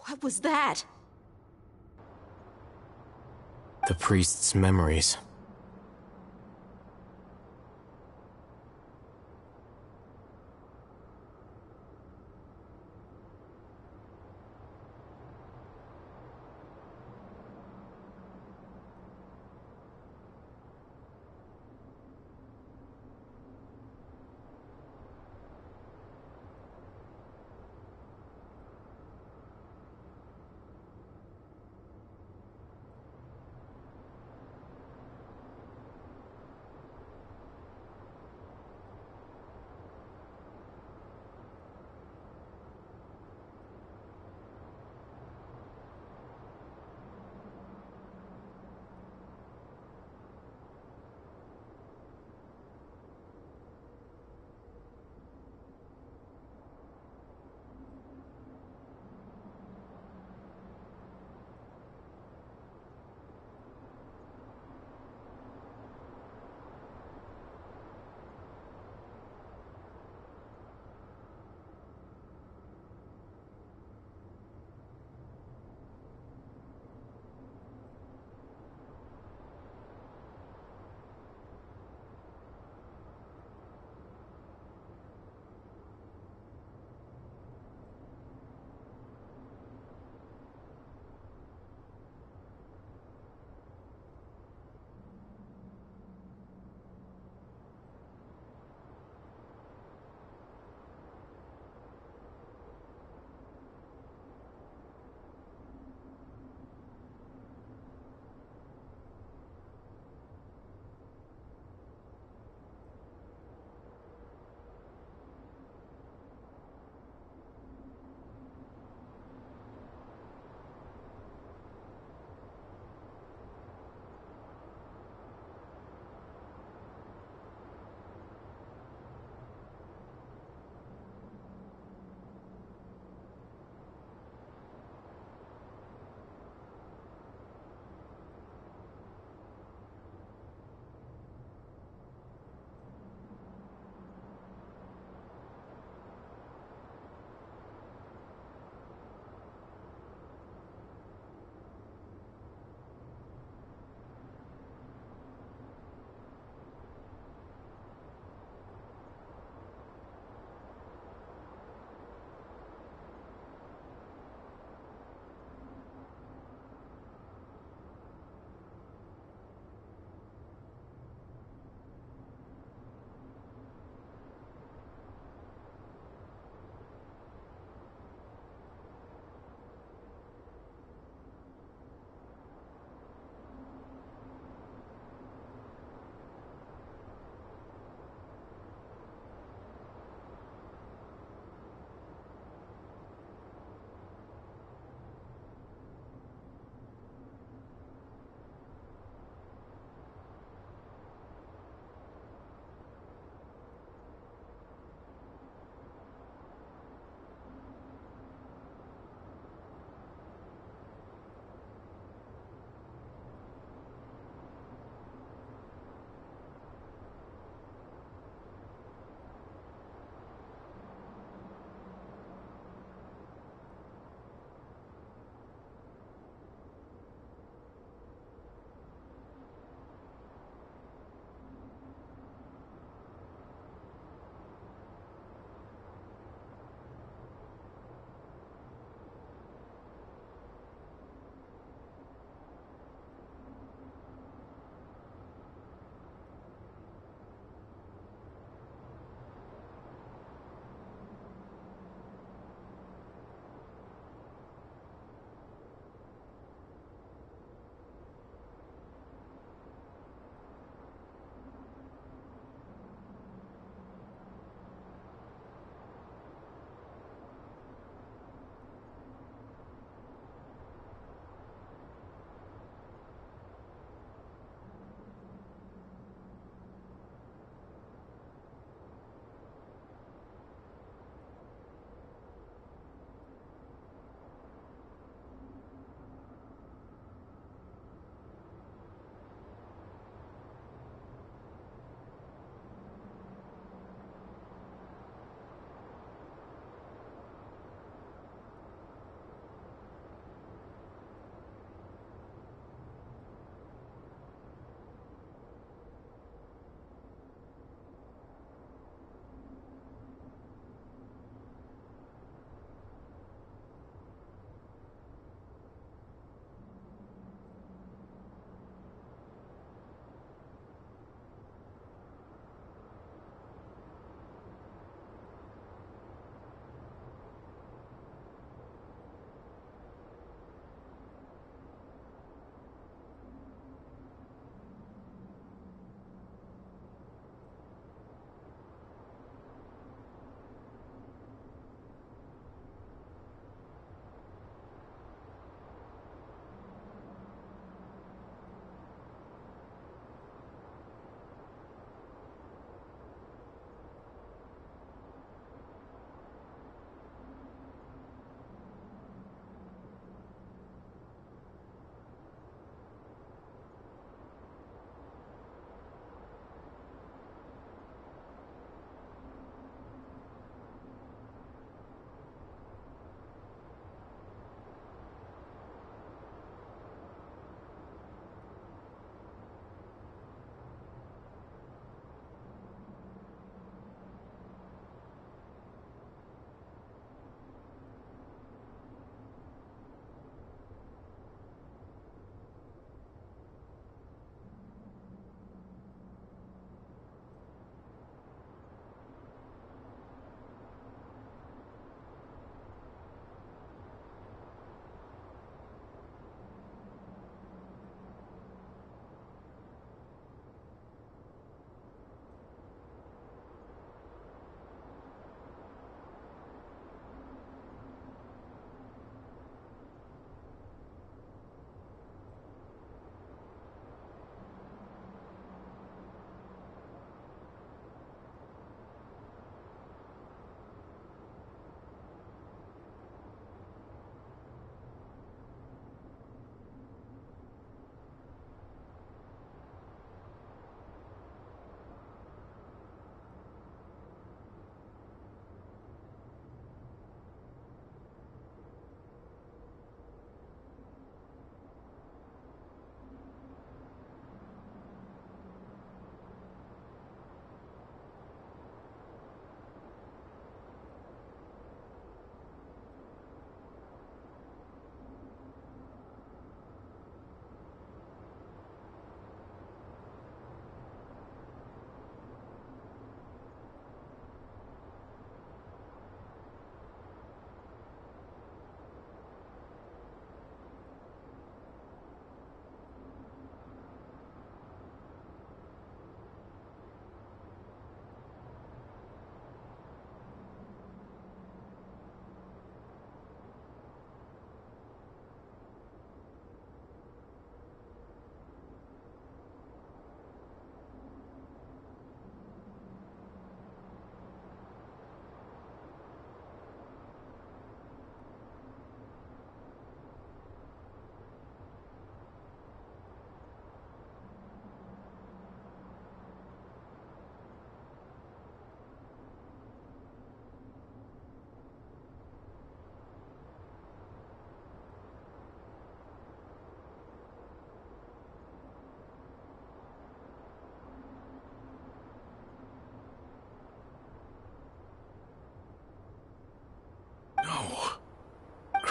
What was that? The priest's memories.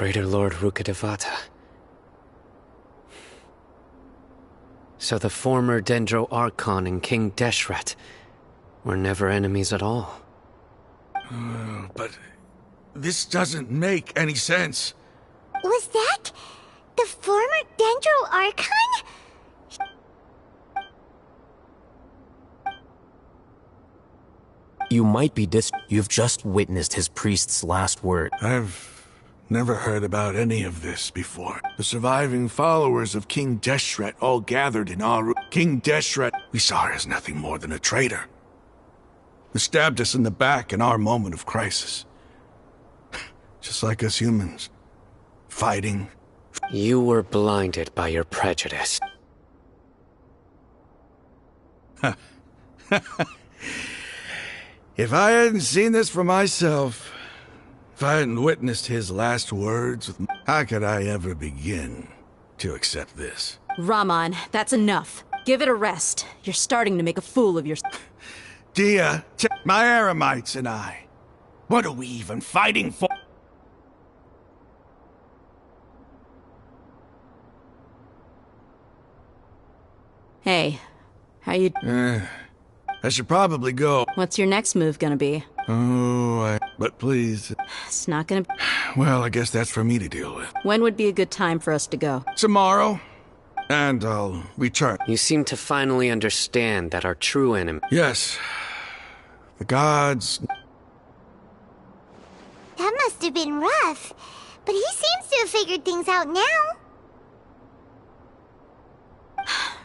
Greater Lord Rukkhadevata. So the former Dendro Archon and King Deshret were never enemies at all. But this doesn't make any sense. Was that the former Dendro Archon? You might be You've just witnessed his priest's last word. I've never heard about any of this before. The surviving followers of King Deshret all gathered in Aru. King Deshret, we saw her as nothing more than a traitor, who stabbed us in the back in our moment of crisis. Just like us humans. Fighting. You were blinded by your prejudice. If I hadn't seen this for myself, if I hadn't witnessed his last words, how could I ever begin to accept this? Raman, that's enough. Give it a rest. You're starting to make a fool of yourself. Dia, my Eremites and I, what are we even fighting for? Hey, how you... I should probably go. What's your next move gonna be? But please. It's not gonna... Well, I guess that's for me to deal with. When would be a good time for us to go? Tomorrow. And I'll return. You seem to finally understand that our true enemy... Yes. The gods... That must have been rough. But he seems to have figured things out now.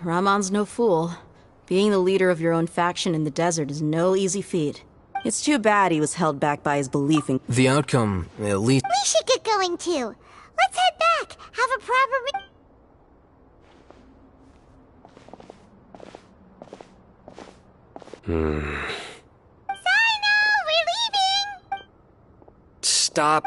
Raman's no fool. Being the leader of your own faction in the desert is no easy feat. It's too bad he was held back by his belief in... The outcome, at least... We should get going too. Let's head back. Have a proper... Hmm. Cyno, we're leaving! Stop